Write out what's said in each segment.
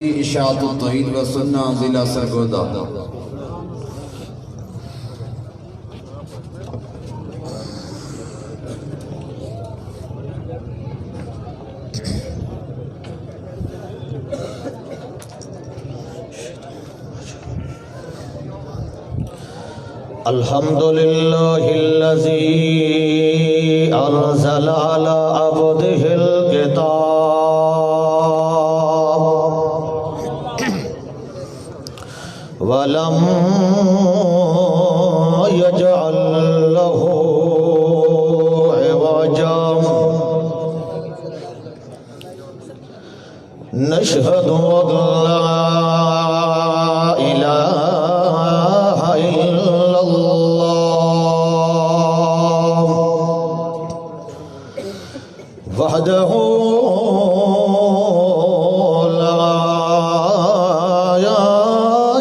اشاعت التوحید و سنہ ضلع سرگودہ۔ الحمدللہ الذی انزل على عبده الكتاب ولم يجعل له عوجا نشهد ان لا اله الا الله وحده لا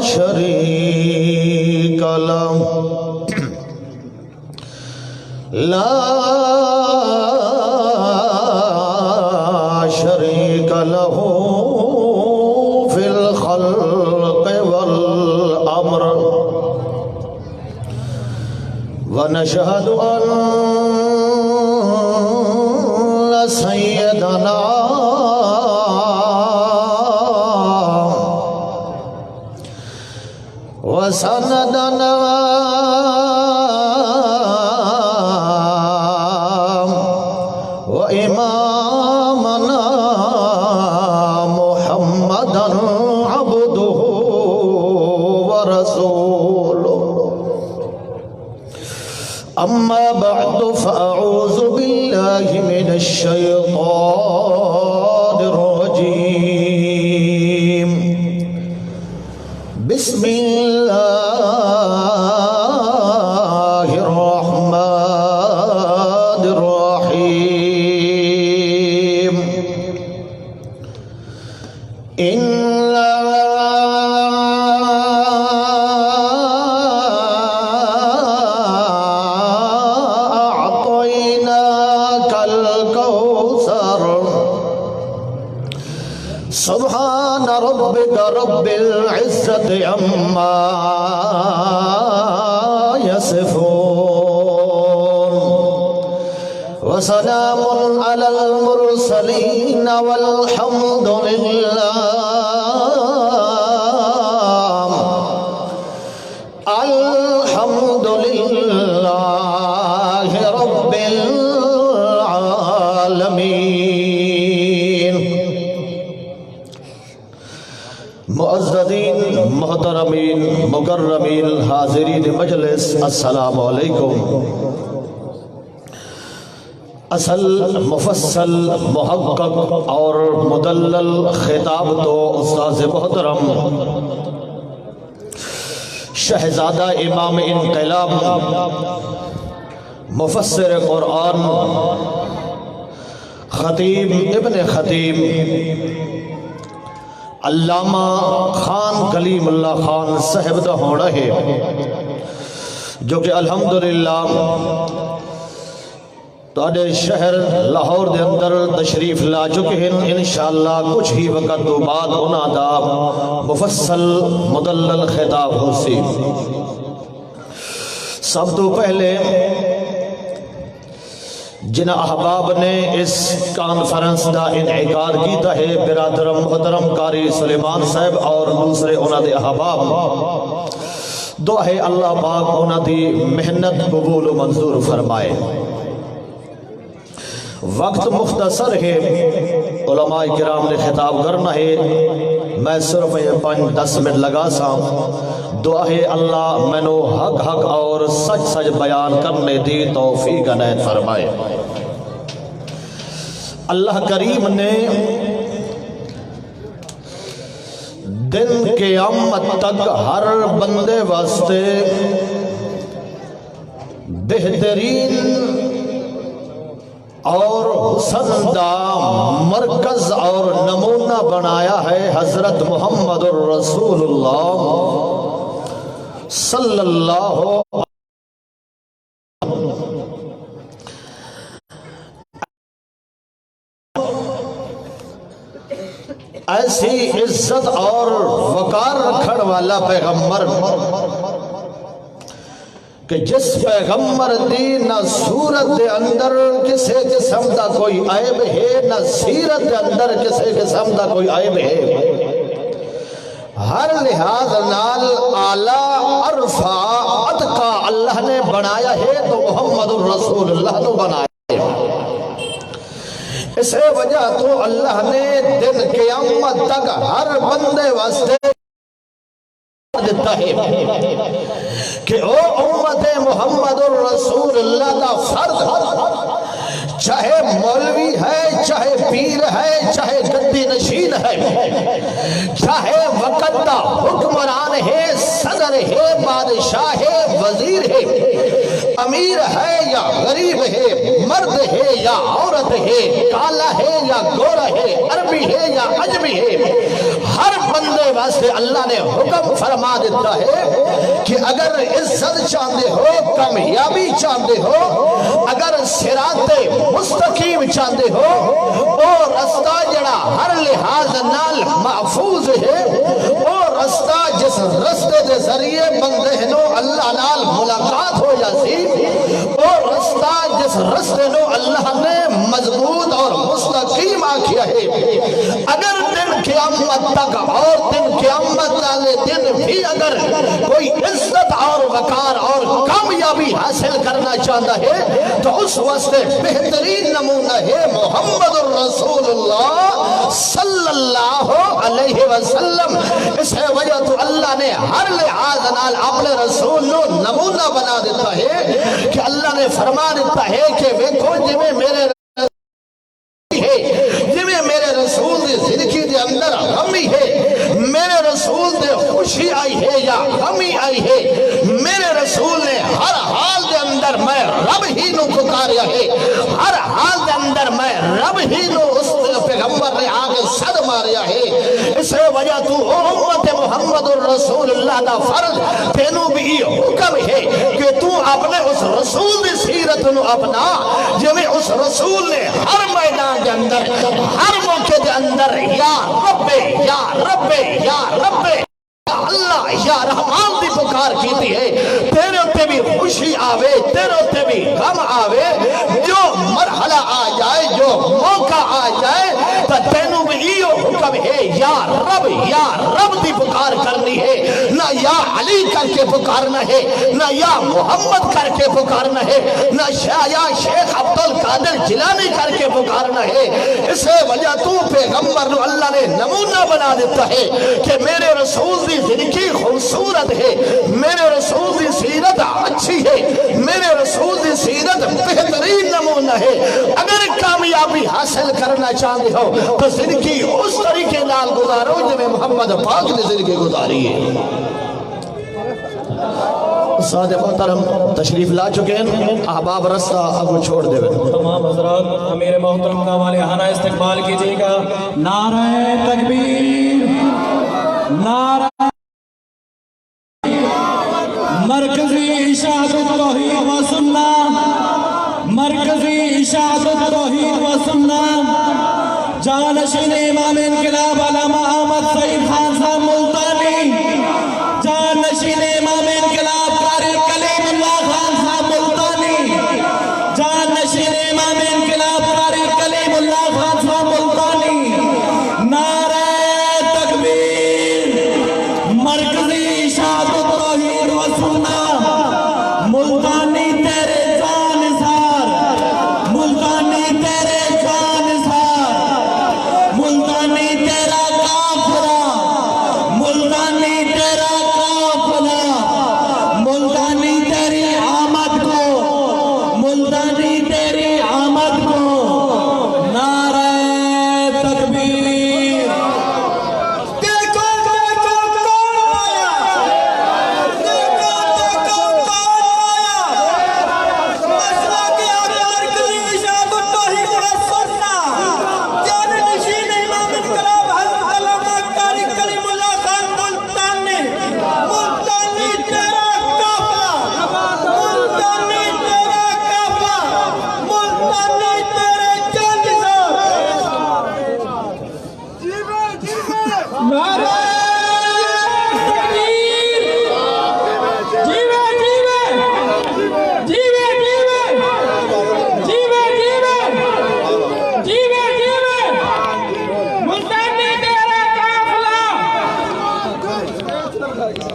شريك له لا شريك له في الخلق والأمر ونشهد أن سيدنا وسندنا وإمامنا محمدا عبده ورسوله أما بعد فأعوذ بالله من الشيطان الرجيم بسم الله الرحمن الرحيم إنا أعطيناك الكوثر سبحان ربك رب العزة عما يصفون وسلام على المرسلين والحمد لله الحمد لله رب العالمين معززین محترمین مکرمین حاضرین مجلس السلام علیکم۔ اصل مفصل محقق اور مدلل خطاب تو استاذ محترم شہزادہ امام انقلاب مفسر قرآن خطیب ابن خطیب علامہ خان کلیم اللہ خان صاحب دا ہونا ہے جو کہ الحمدللہ تواڈے شہر لاہور دے اندر تشریف لا چکے ہیں۔ انشاءاللہ کچھ ہی وقت تو بعد انہاں دا مفصل مدلل خطاب ہو سی۔ سب تو پہلے جن احباب نے اس کانفرنس دا انعقاد کیتا ہے برادر محترم قاری سلیمان صاحب اور دوسرے انہاں دے احباب، دعا ہے اللہ پاک انہاں دی محنت قبول و منظور فرمائے۔ وقت مختصر ہے، علماء کرام نے خطاب کرنا ہے، میں صرف 5-10 منٹ لگا سا۔ دعا ہے اللہ مینو حق حق اور سچ سچ بیان کرنے دی توفیق عنایت فرمائے۔ اللہ کریم نے دن قیامت تک ہر بندے واسطے بہترین اور حسندہ مرکز اور نمونہ بنایا ہے حضرت محمد الرسول اللہ صلی اللہ ایسی عزت اور وقار رکھن والا پیغمبر کہ جس پیغمبر دی نہ صورت دے اندر کسے قسم دا کوئی عیب ہے، نہ سیرت دے اندر کسے قسم دا کوئی عیب ہے، ہر لحاظ نال اعلیٰ عرفہ اتقا اللہ نے بنایا ہے تو محمد الرسول اللہ تو بنایا ہے۔ اسے وجہ تو اللہ نے دن قیامت تک ہر بندے واسطے دیتا ہے کہ او امت محمد الرسول اللہ دا فرد، چاہے مولوی ہے، چاہے پیر ہے، چاہے گدی نشین ہے، چاہے وقت دا حکمران ہے، صدر ہے، بادشاہ ہے، وزیر ہے، امیر ہے یا غریب ہے، مرد ہے یا عورت ہے، کالا ہے یا گورا ہے، عربی ہے یا عجمی ہے، ہر بندے واسطے اللہ نے حکم فرما دیتا ہے کہ اگر عزت چاہتے ہو، کامیابی چاہتے ہو، اگر صراط مستقیم چاہتے ہو، وہ رستہ جڑا ہر لحاظ نال محفوظ ہے، وہ رستہ جس رستے دے ذریعے بندے نو اللہ نال ملاقات ہو جاتی، وہ رستہ جس رستے نو اللہ نے مضبوط اور مستقیم آکھیا ہے۔ اگر دن قیامت تک اور دن قیامت والے دن بھی اگر کوئی عزت اور وقار اور کامیابی حاصل کرنا چاہتا ہے تو اس واسطے بہترین نمونہ ہے محمد الرسول اللہ صلی اللہ علیہ وسلم۔ اس وجہ تو اللہ نے ہر لحاظ نال اپنے رسول نو نمونہ بنا دیتا ہے کہ اللہ نے فرما دیتا ہے کہ ویکھو جویں میرے رسول دی زندگی دے اندر غمی ہے، میرے رسول دے خوشی آئی ہے یا غمی آئی ہے، میرے رسول نے ہر حال دے اندر میں رب ہی نو پکاریا ہے، ہر حال دے اندر میں رب ہی نو اس پیغمبر نے آگے صد ماریا ہے۔ اس وجہ تو امت محمد الرسول اللہ دا فرض تینوں بھی حکم ہے کہ تو اپنے اس رسول دی سیرت نو اپنا، جویں اس رسول نے ہر میدان دے اندر، ہر موقع دے اندر یا رب یا رب یا رب اللہ یا رحمان دی پکار کیتی ہے۔ تیرے ہوتے بھی خوشی آوے، تیرے ہوتے بھی غم آوے، جو مرحلہ آ جائے، جو موقع آ جائے تو تینوں بھی یہ حکم ہے یا رب دی پکار کرنی ہے، نہ یا علی کر کے پکارنا ہے، نہ یا محمد کر کے پکارنا ہے، نہ یا شیخ عبدالقادر جیلانی کر کے پکارنا ہے۔ اس وجہ تو پیغمبر نو اللہ نے نمونہ بنا دیتا ہے کہ میرے رسول دی زندگی خوبصورت ہے، میرے رسول دی سیرت اچھی ہے، میرے رسول دی سیرت بہترین نمونہ ہے۔ اگر کامیابی حاصل کرنا چاہتے ہو تو زندگی اس طریقے نال گزارو جو محمد پاک نے زندگی گزاری ہے۔ استاد محترم تشریف لا چکے ہیں، احباب رستہ اب چھوڑ دے۔ تمام حضرات امیر محترم کا والہانہ استقبال کیجئے گا۔ نعرہ تکبیر، نعرہ مرکزی اشاعت التوحید و سنت، مرکزی اشاعت التوحید و سنت، جانشین امام انقلاب علامہ احمد سعید خان صاحب ملتانی، جانشین امام انقلاب قاری کلیم اللہ خان صاحب ملتانی، جانشین امام انقلاب قاری کلیم اللہ خان صاحب ملتانی۔ نعرہ تکبیر، مرکزی اشاعت التوحید و سنت، ملتانی تیرے جان نثار، ملتانی تیرے جان نثار، ملتانی تیرے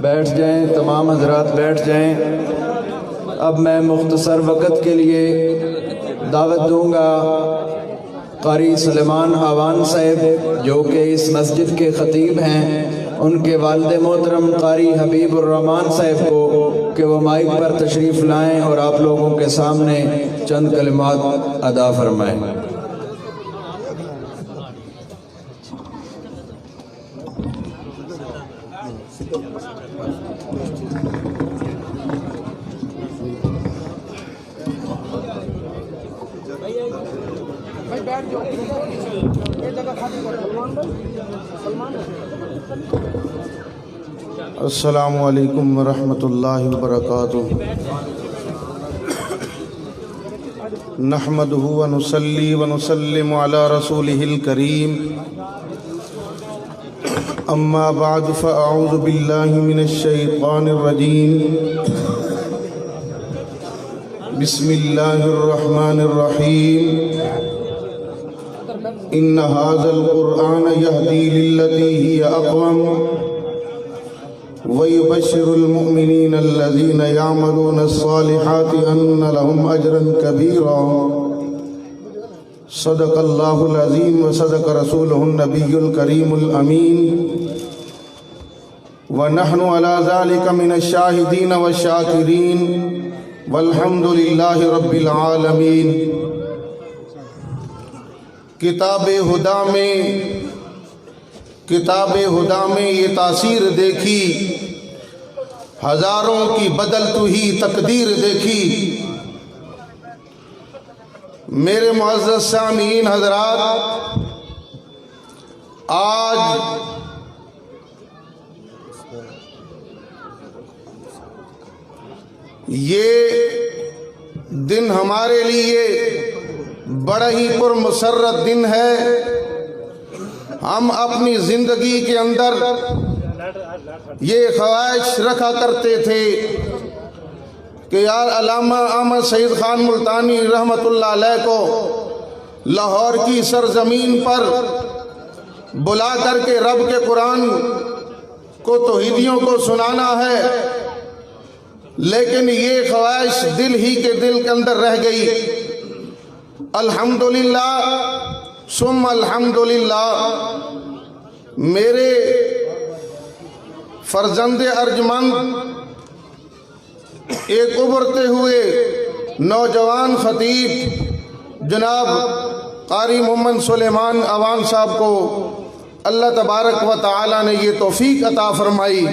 بیٹھ جائیں تمام حضرات، بیٹھ جائیں۔ اب میں مختصر وقت کے لیے دعوت دوں گا قاری سلیمان آوان صاحب جو کہ اس مسجد کے خطیب ہیں، ان کے والد محترم قاری حبیب الرحمان صاحب کو کہ وہ مائک پر تشریف لائیں اور آپ لوگوں کے سامنے چند کلمات ادا فرمائیں۔ السلام علیکم ورحمۃ اللہ وبرکاتہ۔ نحمدہ ونصلی ونسلم علی رسولہ الکریم، اما بعد فاعوذ باللہ من الشیطان الرجیم، بسم اللہ الرحمن الرحیم، ان ھذا القرآن یہدی للتی ہی اقوم وَيُبَشِّرُ الْمُؤْمِنِينَ الَّذِينَ يَعْمَلُونَ الصَّالِحَاتِ أَنَّ لَهُمْ أَجْرًا كَبِيرًا۔ صدق اللہ العظیم وصدق رسولہ النبی الکریم الامین، وَنَحْنُ عَلَى ذَلِكَ مِنَ الشَّاهِدِينَ وَالشَّاكِرِينَ وَالْحَمْدُ لِلَّهِ رَبِّ الْعَالَمِينَ۔ کتاب ہدا میں یہ تاثیر دیکھی، ہزاروں کی بدلتی ہوئی تقدیر دیکھی۔ میرے معزز سامعین حضرات، آج یہ دن ہمارے لیے بڑا ہی پرمسرت دن ہے۔ ہم اپنی زندگی کے اندر یہ خواہش رکھا کرتے تھے کہ یار علامہ احمد سعید خان ملتانی رحمۃ اللہ علیہ کو لاہور کی سرزمین پر بلا کر کے رب کے قرآن کو توحیدیوں کو سنانا ہے، لیکن یہ خواہش دل ہی کے دل کے اندر رہ گئی۔ الحمدللہ ثم الحمدللہ، میرے فرزند ارجمند ایک ابھرتے ہوئے نوجوان خطیب جناب قاری محمد سلیمان آوان صاحب کو اللہ تبارک و تعالی نے یہ توفیق عطا فرمائی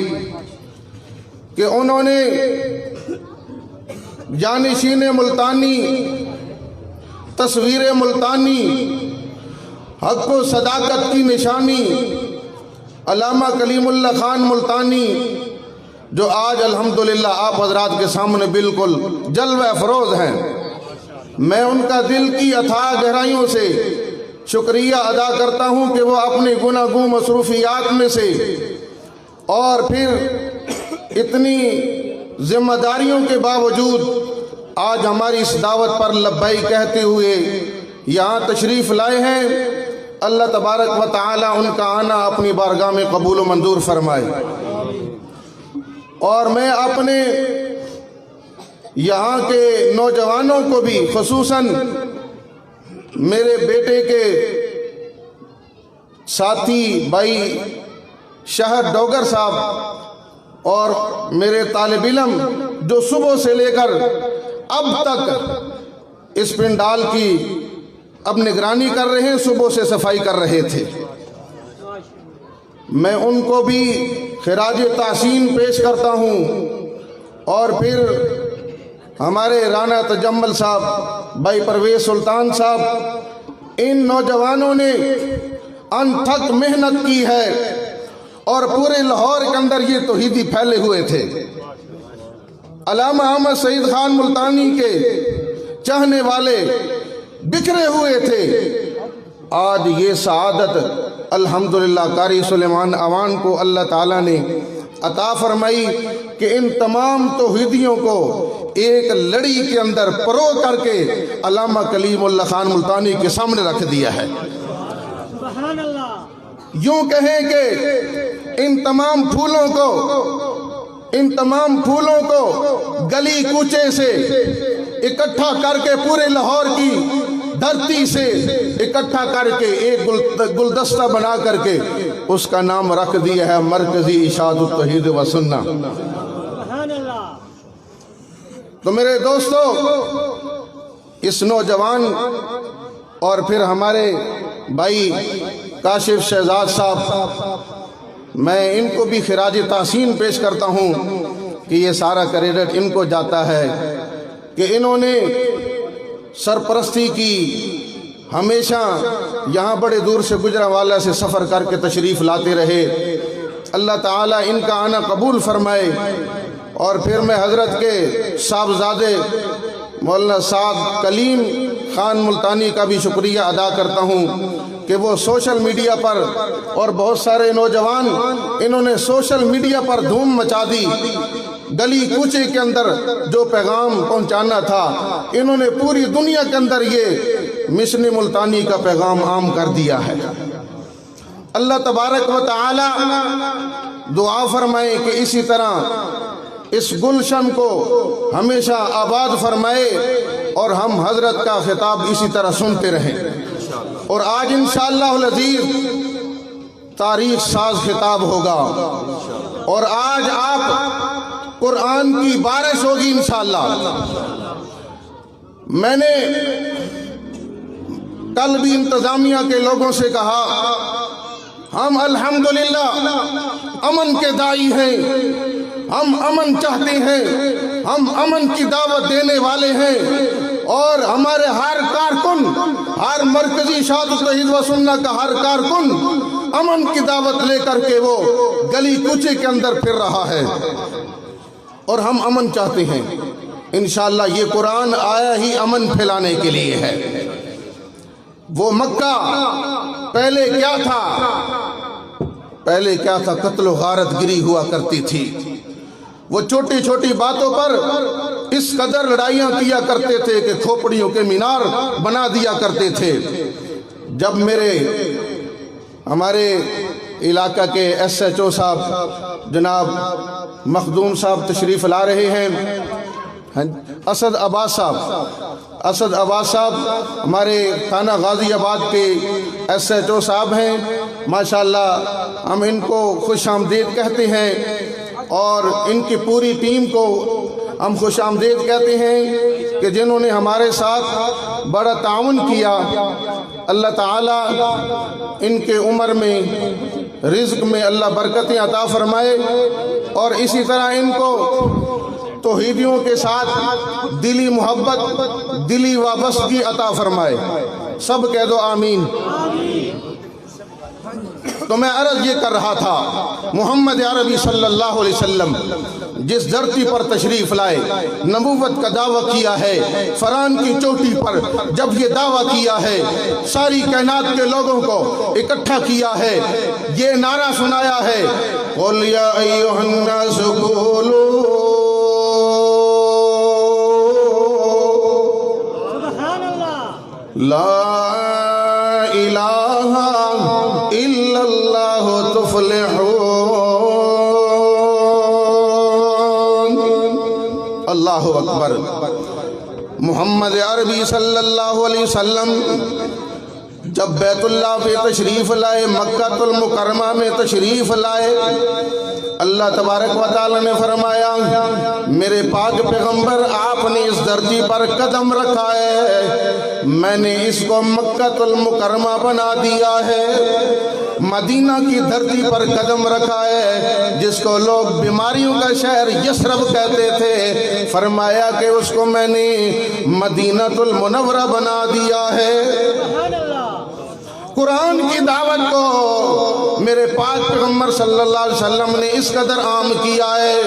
کہ انہوں نے جانشین ملتانی، تصویر ملتانی، حق و صداقت کی نشانی علامہ کلیم اللہ خان ملتانی، جو آج الحمدللہ آپ حضرات کے سامنے بالکل جلوہ افروز ہیں، میں ان کا دل کی اتھاہ گہرائیوں سے شکریہ ادا کرتا ہوں کہ وہ اپنی گناہگو مصروفیات میں سے اور پھر اتنی ذمہ داریوں کے باوجود آج ہماری اس دعوت پر لبیک کہتے ہوئے یہاں تشریف لائے ہیں۔ اللہ تبارک و تعالی ان کا آنا اپنی بارگاہ میں قبول و منظور فرمائے۔ اور میں اپنے یہاں کے نوجوانوں کو بھی، خصوصاً میرے بیٹے کے ساتھی بھائی شہر ڈوگر صاحب اور میرے طالب علم جو صبح سے لے کر اب تک اس پنڈال کی اب نگرانی کر رہے ہیں، صبح سے صفائی کر رہے تھے، میں ان کو بھی خراج تحسین پیش کرتا ہوں، اور پھر ہمارے رانا تجمل صاحب، بھائی پرویز سلطان صاحب، ان نوجوانوں نے انتھک محنت کی ہے اور پورے لاہور کے اندر یہ توحیدی پھیلے ہوئے تھے۔ علامہ احمد سعید خان ملتانی کے چاہنے والے بکھرے ہوئے تھے۔ آج یہ سعادت الحمدللہ قاری سلیمان اوان کو اللہ تعالیٰ نے عطا فرمائی کہ ان تمام توحیدیوں کو ایک لڑی کے اندر پرو کر کے علامہ کلیم اللہ خان ملتانی کے سامنے رکھ دیا ہے۔ سبحان اللہ۔ یوں کہیں کہ ان تمام پھولوں کو گلی کوچے سے اکٹھا کر کے پورے لاہور کی دھرتی سے اکٹھا کر کے ایک گلدستہ بنا کر کے اس کا نام رکھ دیا ہے مرکزی اشاعت التوحید و سنہ۔ سبحان اللہ۔ تو میرے دوستو، اس نوجوان اور پھر ہمارے بھائی کاشف شہزاد صاحب، میں ان کو بھی خراج تحسین پیش کرتا ہوں کہ یہ سارا کریڈٹ ان کو جاتا ہے کہ انہوں نے سرپرستی کی، ہمیشہ یہاں بڑے دور سے گجرانوالہ سے سفر کر کے تشریف لاتے رہے۔ اللہ تعالیٰ ان کا آنا قبول فرمائے۔ اور پھر میں حضرت کے صاحبزادے مولانا سعد کلیم خان ملتانی کا بھی شکریہ ادا کرتا ہوں کہ وہ سوشل میڈیا پر، اور بہت سارے نوجوان انہوں نے سوشل میڈیا پر دھوم مچا دی، گلی کوچے کے اندر جو پیغام پہنچانا تھا انہوں نے پوری دنیا کے اندر یہ مشن ملتانی کا پیغام عام کر دیا ہے۔ اللہ تبارک و تعالی دعا فرمائے کہ اسی طرح اس گلشن کو ہمیشہ آباد فرمائے اور ہم حضرت کا خطاب اسی طرح سنتے رہیں۔ اور آج انشاءاللہ العزیز تاریخ ساز خطاب ہوگا، اور آج آپ قرآن کی بارش ہوگی انشاءاللہ۔ میں نے کل بھی انتظامیہ کے لوگوں سے کہا، ہم الحمدللہ امن کے داعی ہیں، ہم امن چاہتے ہیں، ہم امن کی دعوت دینے والے ہیں، اور ہمارے ہر کارکن، ہر مرکزی اشاعت التوحید و سنہ کا ہر کارکن امن کی دعوت لے کر کے وہ گلی کوچے کے اندر پھر رہا ہے، اور ہم امن چاہتے ہیں۔ انشاءاللہ یہ قرآن آیا ہی امن پھیلانے کے لیے ہے۔ وہ مکہ پہلے کیا تھا؟ قتل و غارت گری ہوا کرتی تھی۔ وہ چھوٹی چھوٹی باتوں پر اس قدر لڑائیاں کیا کرتے تھے کہ کھوپڑیوں کے مینار بنا دیا کرتے تھے۔ جب ہمارے علاقہ کے ایس ایچ او صاحب جناب مخدوم صاحب تشریف لا رہے ہیں، اسد عباس صاحب ہمارے تھانہ غازی آباد کے ایس ایچ او صاحب ہیں، ماشاءاللہ ہم ان کو خوش آمدید کہتے ہیں، اور ان کی پوری ٹیم کو ہم خوش آمدید کہتے ہیں کہ جنہوں نے ہمارے ساتھ بڑا تعاون کیا۔ اللہ تعالیٰ ان کے عمر میں، رزق میں اللہ برکتیں عطا فرمائے، اور اسی طرح ان کو توحیدیوں کے ساتھ دلی محبت، دلی وابستگی عطا فرمائے۔ سب کہہ دو آمین۔ تو میں عرض یہ کر رہا تھا، محمد عربی صلی اللہ علیہ وسلم جس دھرتی پر تشریف لائے، نبوت کا دعویٰ کیا ہے، فران کی چوٹی پر جب یہ دعویٰ کیا ہے، ساری کائنات کے لوگوں کو اکٹھا کیا ہے، یہ نعرہ سنایا ہے، قُلْ يَا أَيُّهَا النَّاسُ قُولُوا لا الہ الا اللہ تفلحون۔ اللہ اکبر۔ محمد عربی صلی اللہ علیہ وسلم جب بیت اللہ پہ تشریف لائے، مکہ المکرمہ میں تشریف لائے، اللہ تبارک و تعالیٰ نے فرمایا، میرے پاک پیغمبر آپ نے اس دھرتی پر قدم رکھا ہے، میں نے اس کو مکہ المکرمہ بنا دیا ہے، مدینہ کی دھرتی پر قدم رکھا ہے، جس کو لوگ بیماریوں کا شہر یثرب کہتے تھے، فرمایا کہ اس کو میں نے مدینہ المنورہ بنا دیا ہے۔ سبحان اللہ۔ قرآن کی دعوت کو میرے پاک پیغمبر صلی اللہ علیہ وسلم نے اس قدر عام کیا ہے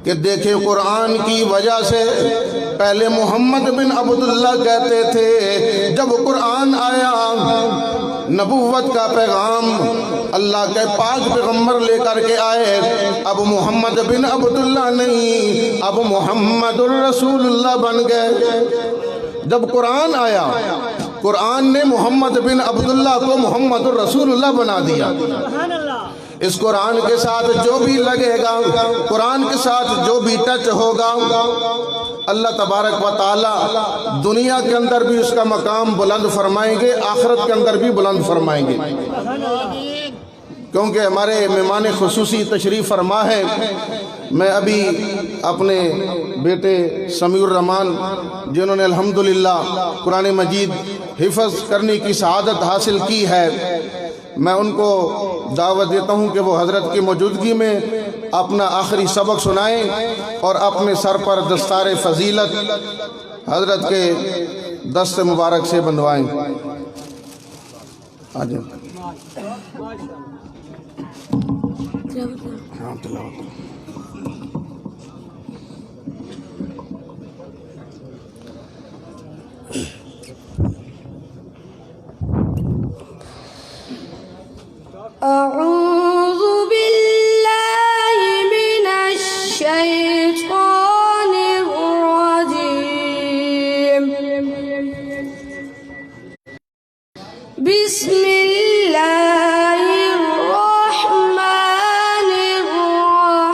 کہ دیکھیں قرآن کی وجہ سے پہلے محمد بن عبداللہ کہتے تھے، جب قرآن آیا نبوت کا پیغام اللہ کے پاک پیغمبر لے کر کے آئے، اب محمد بن عبداللہ نہیں، اب محمد الرسول اللہ بن گئے۔ جب قرآن آیا، قرآن نے محمد بن عبداللہ کو محمد الرسول اللہ بنا دیا۔ سبحان اللہ۔ اس قرآن کے ساتھ جو بھی لگے گا، قرآن کے ساتھ جو بھی ٹچ ہوگا، اللہ تبارک و تعالی دنیا کے اندر بھی اس کا مقام بلند فرمائیں گے، آخرت کے اندر بھی بلند فرمائیں گے۔ کیونکہ ہمارے مہمان خصوصی تشریف فرما ہے، میں ابھی اپنے بیٹے سمیع الرحمان جنہوں نے الحمدللہ قرآن مجید حفظ کرنے کی سعادت حاصل کی ہے، میں ان کو دعوت دیتا ہوں کہ وہ حضرت کی موجودگی میں اپنا آخری سبق سنائیں اور اپنے سر پر دستار فضیلت حضرت کے دست مبارک سے بندھوائیں۔ آجائیں۔ أعوذ بالله من الشيطان الرجيم بسم الله الرحمن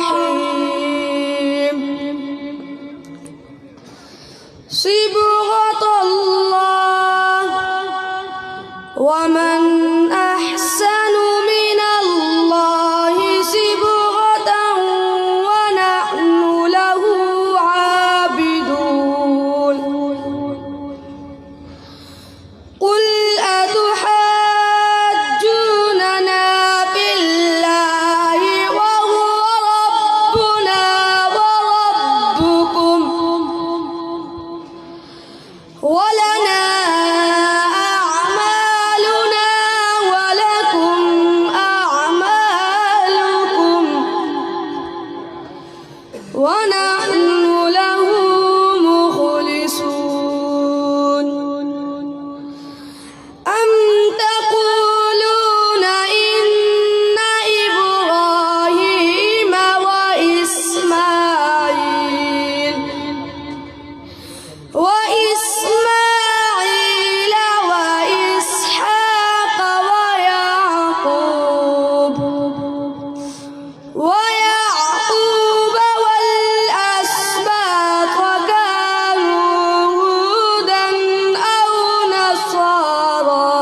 الرحيم صبغة الله ومن أحسن من الله صبغة ونحن له عابدون قل أتحاجوننا بالله وهو ربنا وربكم ولنا أعمالنا ولكم أعمالكم ونحن له مخلصون أم تقولون إن إبراهيم وإسماعيل وإسحاق ويعقوب والأسباط كانوا هودا أو نصارى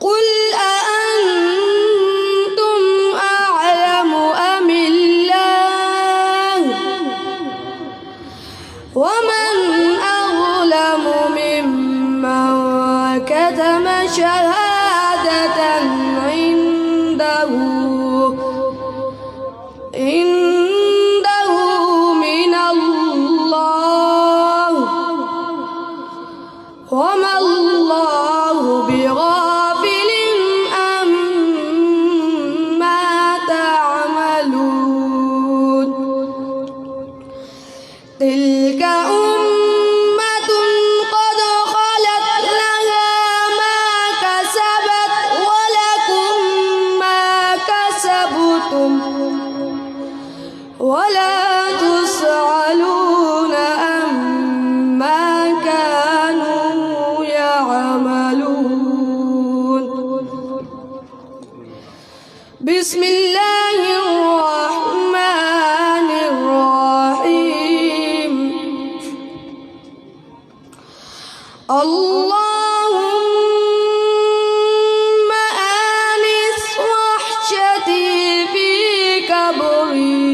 قل أأنتم أعلم أم الله ومن أظلم ممن كتم شهادة عنده من الله وما الله بغافل عما تعملون تلك أمة قد خلت لها ما كسبت ولكم ما كسبتم ولا تسألون عما كانوا يعملون بسم الله الرحمن الرحيم اللهم آنس وحشتي في قبري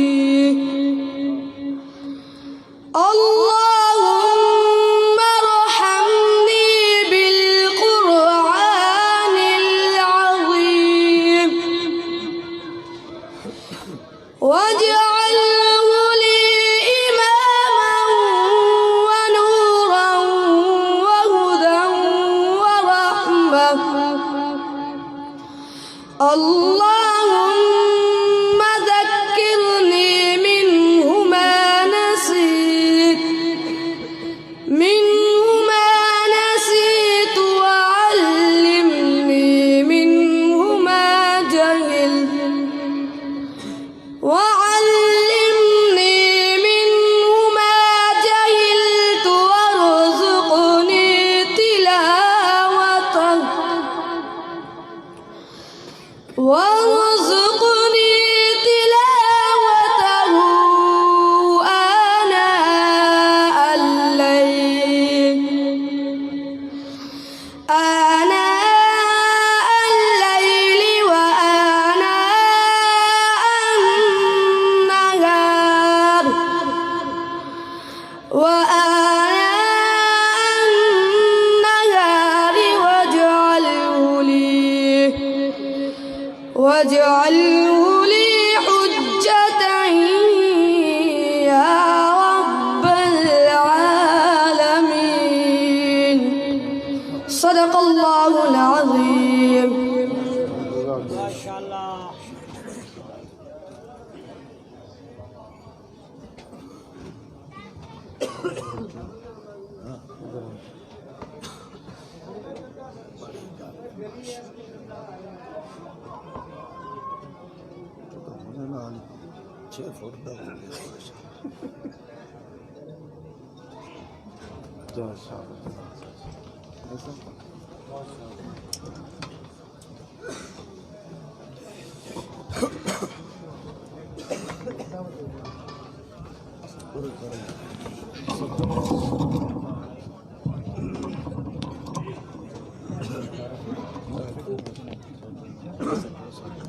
صدق اللہ العظیم.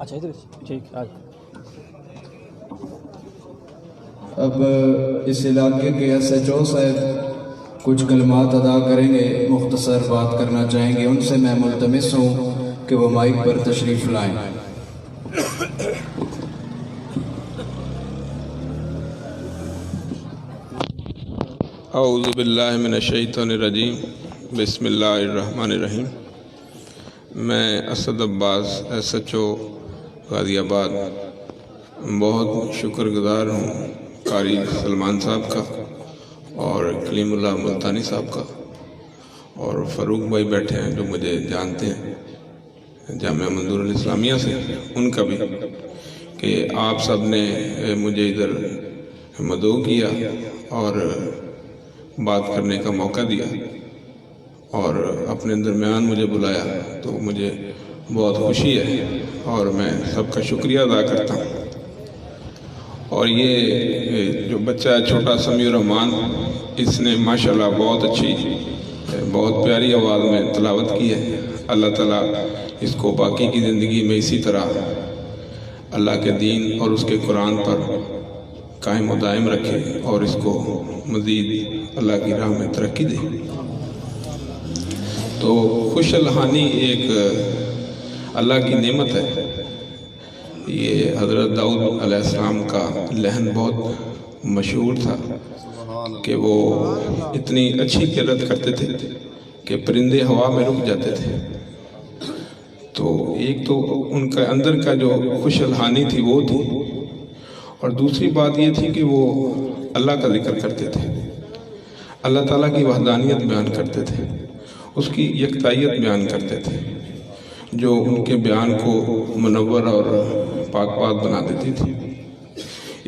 اچھا ادھر ٹھیک. اب اس علاقے کے SHO صاحب کچھ کلمات ادا کریں گے، مختصر بات کرنا چاہیں گے. ان سے میں ملتمس ہوں کہ وہ مائک پر تشریف لائیں. اعوذ باللہ من الشیطان الرجیم، بسم اللہ الرحمن الرحیم. میں اسد عباس SHO غازی آباد بہت شکر گزار ہوں قاری سلمان صاحب کا اور کلیم اللہ ملتانی صاحب کا، اور فاروق بھائی بیٹھے ہیں جو مجھے جانتے ہیں جامعہ منظور الاسلامیہ سے، ان کا بھی، کہ آپ سب نے مجھے ادھر مدعو کیا اور بات کرنے کا موقع دیا اور اپنے درمیان مجھے بلایا، تو مجھے بہت خوشی ہے اور میں سب کا شکریہ ادا کرتا ہوں. اور یہ جو بچہ ہے چھوٹا سمیع الرحمان، اس نے ماشاءاللہ بہت اچھی، بہت پیاری آواز میں تلاوت کی ہے. اللہ تعالیٰ اس کو باقی کی زندگی میں اسی طرح اللہ کے دین اور اس کے قرآن پر قائم و دائم رکھے اور اس کو مزید اللہ کی راہ میں ترقی دے. تو خوش الحانی ایک اللہ کی نعمت ہے. یہ حضرت داؤد علیہ السلام کا لحن بہت مشہور تھا کہ وہ اتنی اچھی قرت کرتے تھے کہ پرندے ہوا میں رک جاتے تھے. تو ایک تو ان کا اندر کا جو خوش الحانی تھی وہ تھی، اور دوسری بات یہ تھی کہ وہ اللہ کا ذکر کرتے تھے، اللہ تعالیٰ کی وحدانیت بیان کرتے تھے، اس کی یکتائیت بیان کرتے تھے، جو ان کے بیان کو منور اور پاک پاک بنا دیتی تھی.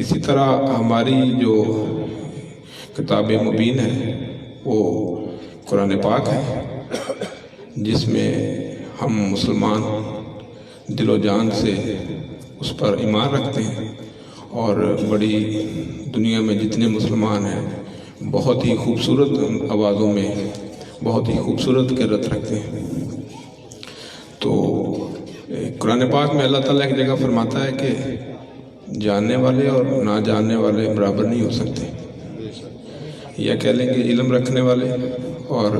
اسی طرح ہماری جو کتاب مبین ہے وہ قرآن پاک ہے، جس میں ہم مسلمان دل و جان سے اس پر ایمان رکھتے ہیں، اور بڑی دنیا میں جتنے مسلمان ہیں بہت ہی خوبصورت آوازوں میں بہت ہی خوبصورت قرت رکھتے ہیں. تو قرآن پاک میں اللہ تعالیٰ ایک جگہ فرماتا ہے کہ جاننے والے اور نہ جاننے والے برابر نہیں ہو سکتے، یا کہہ لیں کہ علم رکھنے والے اور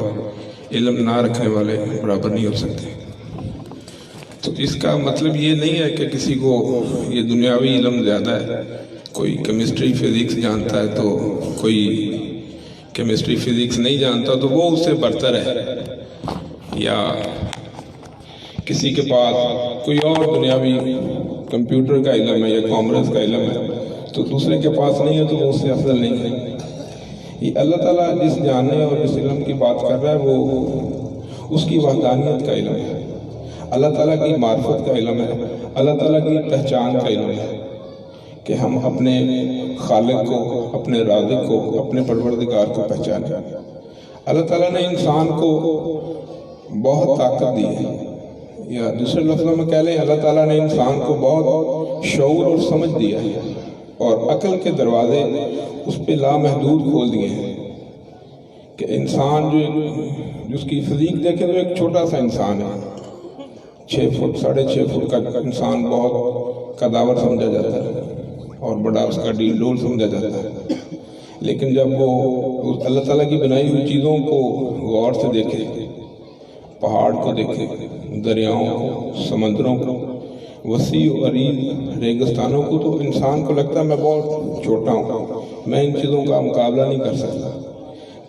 علم نہ رکھنے والے برابر نہیں ہو سکتے. تو اس کا مطلب یہ نہیں ہے کہ کسی کو یہ دنیاوی علم زیادہ ہے، کوئی کیمسٹری فزکس جانتا ہے تو کوئی کیمسٹری فزکس نہیں جانتا تو وہ اس سے برتر ہے، یا کسی کے پاس کوئی اور دنیاوی کمپیوٹر کا علم ہے یا کامرس کا علم ہے تو دوسرے کے پاس نہیں ہے تو وہ اس سے افضل نہیں ہے. یہ اللہ تعالیٰ جس جاننے اور جس علم کی بات کر رہا ہے وہ اس کی وحدانیت کا علم ہے، اللہ تعالیٰ کی معرفت کا علم ہے، اللہ تعالیٰ کی پہچان کا علم ہے کہ ہم اپنے خالق کو، اپنے رازق کو، اپنے پروردگار کو پہچانیں. اللہ تعالیٰ نے انسان کو بہت طاقت دی ہے، یا دوسرے لفظوں میں کہہ لیں اللہ تعالیٰ نے انسان کو بہت شعور اور سمجھ دیا ہے، اور عقل کے دروازے اس پہ لامحدود کھول دیے ہیں کہ انسان جو اس کی فزیک دیکھیں تو ایک چھوٹا سا انسان ہے، 6 فٹ 6.5 فٹ کا انسان بہت قداور سمجھا جاتا ہے اور بڑا اس کا ڈیل ڈول سمجھا جاتا ہے. لیکن جب وہ اللہ تعالیٰ کی بنائی ہوئی چیزوں کو غور سے دیکھے، پہاڑ کو دیکھے، دریاؤں کو، سمندروں کو، وسیع و عریض ریگستانوں کو، تو انسان کو لگتا ہے میں بہت چھوٹا ہوں، میں ان چیزوں کا مقابلہ نہیں کر سکتا.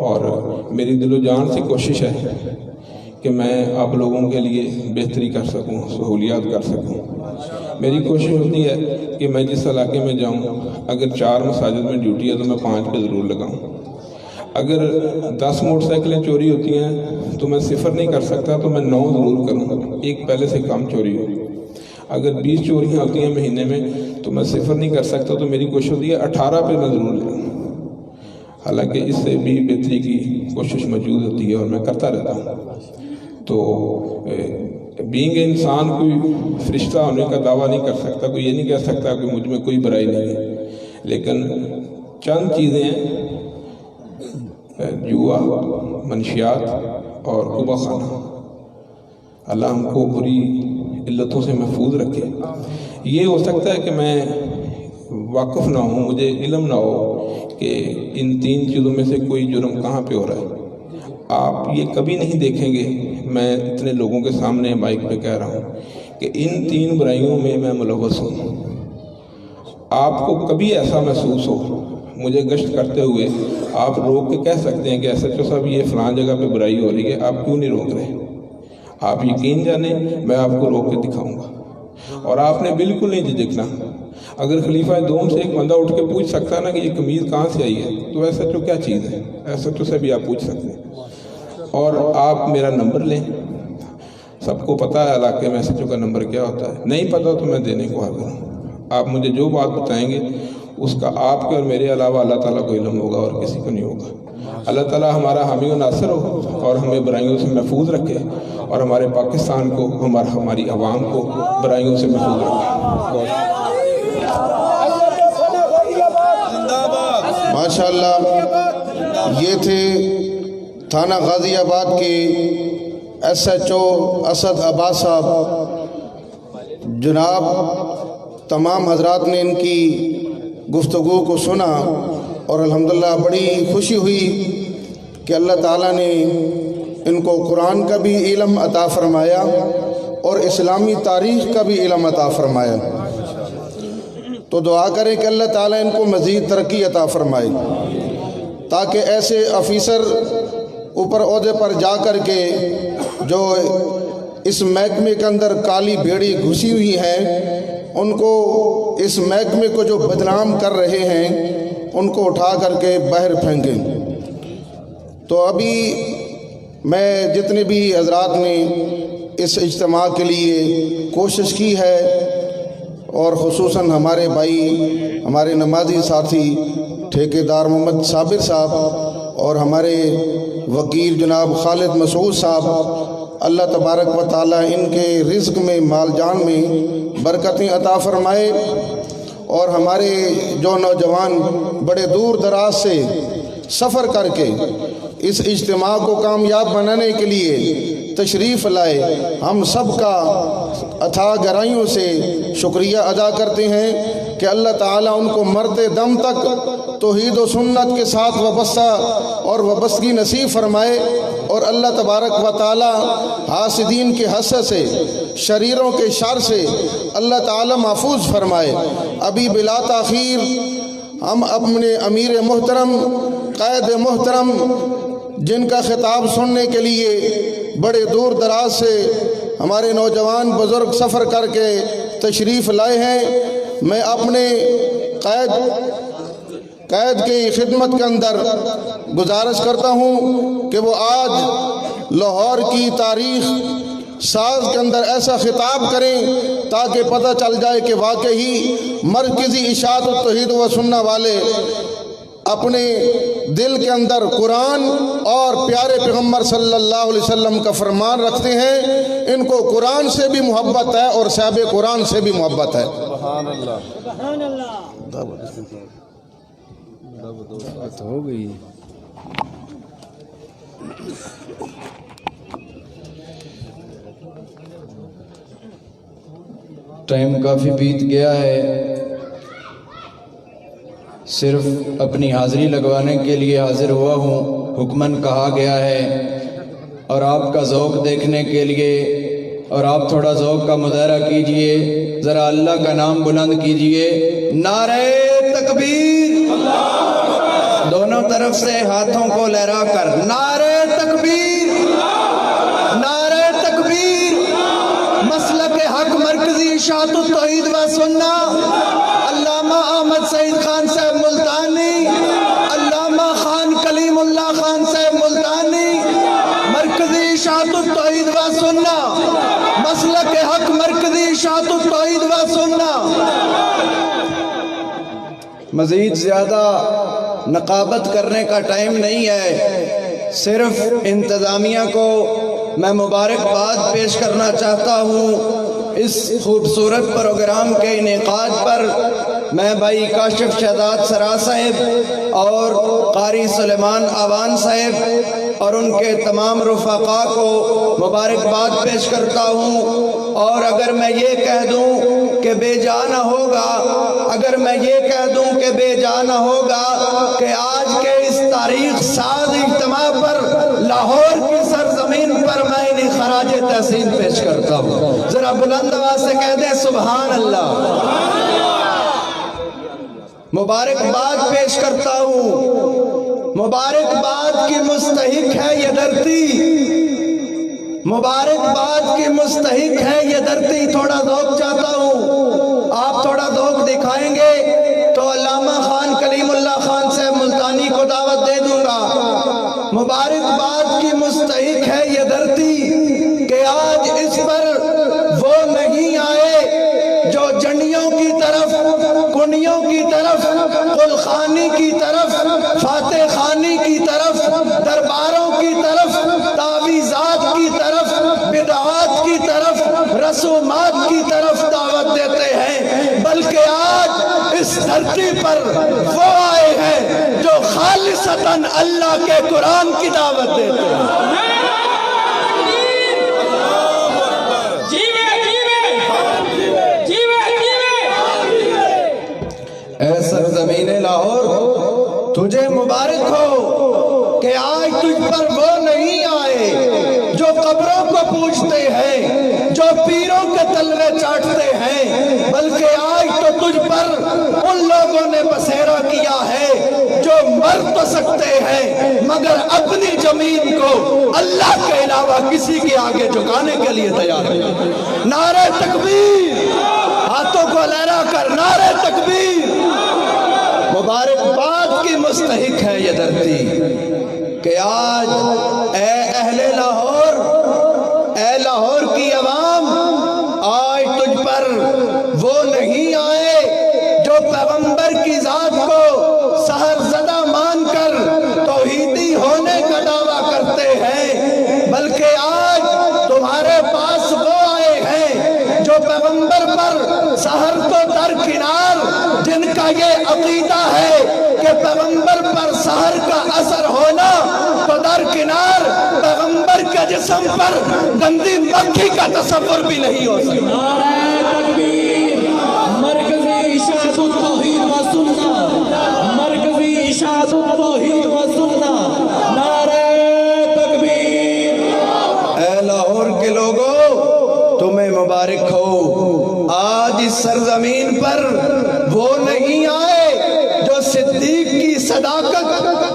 اور میری دل و جان سے کوشش ہے کہ میں آپ لوگوں کے لیے بہتری کر سکوں، سہولیات کر سکوں۔ میری کوشش ہوتی ہے کہ میں جس علاقے میں جاؤں، اگر 4 مساجد میں ڈیوٹی ہے تو میں 5 پہ ضرور لگاؤں۔ اگر 10 موٹر سائیکلیں چوری ہوتی ہیں تو میں 0 نہیں کر سکتا تو میں 9 ضرور کروں، ایک پہلے سے کم چوری ہو۔ اگر 20 چوریاں ہوتی ہیں مہینے میں تو میں 0 نہیں کر سکتا تو میری کوشش ہوتی ہے 18 پہ میں ضرور لوں، حالانکہ اس سے بھی بہتری کی کوشش موجود ہوتی ہے اور میں کرتا رہتا ہوں۔ تو بینگ انسان کوئی فرشتہ ہونے کا دعویٰ نہیں کر سکتا، کوئی یہ نہیں کہہ سکتا کہ مجھ میں کوئی برائی نہیں ہے، لیکن چند چیزیں ہیں، جوا، منشیات اور قبا خانہ، اللہ ہم کو بری علتوں سے محفوظ رکھے۔ یہ ہو سکتا ہے کہ میں واقف نہ ہوں، مجھے علم نہ ہو کہ ان 3 چیزوں میں سے کوئی جرم کہاں پہ ہو رہا ہے۔ آپ یہ کبھی نہیں دیکھیں گے، میں اتنے لوگوں کے سامنے مائک پہ کہہ رہا ہوں کہ ان 3 برائیوں میں میں ملوث ہوں۔ آپ کو کبھی ایسا محسوس ہو، مجھے گشت کرتے ہوئے آپ روک کے کہہ سکتے ہیں کہ ایس ایچ او صاحب یہ فلاں جگہ پہ برائی ہو رہی ہے، آپ کیوں نہیں روک رہے؟ آپ یقین جانیں میں آپ کو روک کے دکھاؤں گا، اور آپ نے بالکل نہیں جھجکنا۔ اگر خلیفہ دوم سے ایک بندہ اٹھ کے پوچھ سکتا ہے نا کہ یہ قمیض کہاں سے آئی ہے تو ایس ایچ او کیا چیز ہے، ایس ایچ او سے بھی آپ پوچھ سکتے ہیں۔ اور آپ میرا نمبر لیں، سب کو پتہ ہے علاقے میں ایس ایچ او کا نمبر کیا ہوتا ہے، نہیں پتہ تو میں دینے کو حاضر ہوں۔ آپ مجھے جو بات بتائیں گے اس کا آپ کے اور میرے علاوہ اللہ تعالیٰ کو علم ہوگا اور کسی کو نہیں ہوگا۔ اللہ تعالیٰ ہمارا حامی و ناصر ہو اور ہمیں برائیوں سے محفوظ رکھے، اور ہمارے پاکستان کو، ہماری عوام کو برائیوں سے محفوظ رکھے۔ ماشاءاللہ، یہ تھے تھانہ غازی آباد کے ایس ایچ او اسد عباس صاحب۔ جناب تمام حضرات نے ان کی گفتگو کو سنا اور الحمدللہ بڑی خوشی ہوئی کہ اللہ تعالیٰ نے ان کو قرآن کا بھی علم عطا فرمایا اور اسلامی تاریخ کا بھی علم عطا فرمایا۔ تو دعا کریں کہ اللہ تعالیٰ ان کو مزید ترقی عطا فرمائے، تاکہ ایسے آفیسر اوپر عہدے پر جا کر کے جو اس محکمے کے اندر کالی بھیڑی گھسی ہوئی ہیں، ان کو اس محکمے کو جو بدنام کر رہے ہیں ان کو اٹھا کر کے باہر پھینکیں۔ تو ابھی میں جتنے بھی حضرات نے اس اجتماع کے لیے کوشش کی ہے، اور خصوصاً ہمارے بھائی، ہمارے نمازی ساتھی ٹھیکیدار محمد صابر صاحب اور ہمارے وکیل جناب خالد مسعود صاحب، اللہ تبارک و تعالیٰ ان کے رزق میں، مال جان میں برکتیں عطا فرمائے، اور ہمارے جو نوجوان بڑے دور دراز سے سفر کر کے اس اجتماع کو کامیاب بنانے کے لیے تشریف لائے، ہم سب کا اتھاہ گہرائیوں سے شکریہ ادا کرتے ہیں کہ اللہ تعالیٰ ان کو مرتے دم تک توحید و سنت کے ساتھ وابستہ اور وابستگی نصیب فرمائے، اور اللہ تبارک و تعالیٰ حاسدین کے حسد سے، شریروں کے شر سے اللہ تعالیٰ محفوظ فرمائے۔ ابھی بلا تاخیر ہم اپنے امیر محترم، قائد محترم، جن کا خطاب سننے کے لیے بڑے دور دراز سے ہمارے نوجوان بزرگ سفر کر کے تشریف لائے ہیں، میں اپنے قائد کی خدمت کے اندر گزارش کرتا ہوں کہ وہ آج لاہور کی تاریخ ساز کے اندر ایسا خطاب کریں تاکہ پتہ چل جائے کہ واقعی مرکزی اشاعت و توحید و سنت والے اپنے دل کے اندر قرآن اور پیارے پیغمبر صلی اللہ علیہ وسلم کا فرمان رکھتے ہیں۔ ان کو قرآن سے بھی محبت ہے اور صاحب قرآن سے بھی محبت ہے۔ سبحان اللہ۔ ہو گئی۔ ٹائم کافی بیت گیا ہے، صرف اپنی حاضری لگوانے کے لیے حاضر ہوا ہوں، حکماً کہا گیا ہے، اور آپ کا ذوق دیکھنے کے لیے، اور آپ تھوڑا ذوق کا مظاہرہ کیجئے، ذرا اللہ کا نام بلند کیجئے، نعرہ تکبیر، دونوں طرف سے ہاتھوں کو لہرا کر نعرہ تکبیر، نعرہ تکبیر، مسلک حق مرکزی اشاعت التوحید و سنہ علامہ احمد سعید خان صاحب ملتانی، علامہ خان کلیم اللہ خان صاحب ملتانی، مرکزی اشاعت التوحید و سنہ، مسلک حق مرکزی اشاعت التوحید و سنہ۔ مزید زیادہ نقابت کرنے کا ٹائم نہیں ہے، صرف انتظامیہ کو میں مبارکباد پیش کرنا چاہتا ہوں اس خوبصورت پروگرام کے انعقاد پر۔ میں بھائی کاشف شہزاد سرا صاحب اور قاری سلیمان آوان صاحب اور ان کے تمام رفقاء کو مبارکباد پیش کرتا ہوں۔ اور اگر میں یہ کہہ دوں کہ بے جا نہ ہوگا، اگر میں یہ کہہ دوں کہ بے جا نہ ہوگا کہ آج کے اس تاریخ ساز اجتماع پر لاہور کی سرزمین پر میں انہیں خراج تحسین پیش کرتا ہوں۔ ذرا بلند آواز سے کہہ دیں سبحان اللہ۔ مبارکباد پیش کرتا ہوں، مبارکباد کی مستحق ہے یہ دھرتی، مبارکباد کی مستحق ہے یہ دھرتی۔ تھوڑا ذوق چاہتا ہوں، آپ تھوڑا ذوق دکھائیں گے تو علامہ خان کلیم اللہ خان صاحب ملتانی کو دعوت دے دوں گا۔ مبارکباد کی مستحق ہے یہ دھرتی کہ آج اس پر وہ نہیں آئے جو جنڈیوں کی طرف، کنیوں کی طرف، قل خانی کی طرف، فاتح خانی کی طرف، درباروں کی طرف، تعویذات کی طرف، بدعات کی طرف، رسومات کی طرف دعوت دیتے ہیں، بلکہ آج اس دھرتی پر وہ آئے ہیں جو خالصتاً اللہ کے قرآن کی دعوت دیتے ہیں۔ اے سرزمین لاہور، تجھے مبارک ہو کہ آج تجھ پر وہ نہیں آئے جو قبروں کو پوجتے ہیں، جو پیروں کے تلوے چاٹتے ہیں، بلکہ آج تو تجھ پر ان لوگوں نے بسیرا کیا ہے جو مر تو سکتے ہیں مگر اپنی زمین کو اللہ کے علاوہ کسی کے آگے جھکانے کے لیے تیار ہیں۔ نعرہ تکبیر، ہاتھوں کو لہرا کر نعرہ تکبیر۔ مبارکباد کی مستحق ہے یہ دھرتی کہ آج اے اہل لاہور، اے لاہور کی عوام، آج تجھ پر وہ نہیں آئے جو پیغمبر کی ذات کو سحرزدہ مان کر توحیدی ہونے کا دعویٰ کرتے ہیں، بلکہ آج تمہارے پاس وہ آئے ہیں جو پیغمبر پر سحر کو درکنار، جن کا یہ عقیدہ ہے کہ پیغمبر پر سحر کا اثر ہونا تو درکنار پیغمبر کے جسم پر گندی مکھی کا تصور بھی نہیں ہو سکتا۔ نعرہ تکبیر، مرکزی اشاعت التوحید و سنہ، مرکزی اشاعت التوحید و سنہ، نعرہ تکبیر۔ اے لاہور کے لوگوں، تمہیں مبارک ہو، آج اس سرزمین پر وہ نہیں آئے جو صدیق کی صداقت،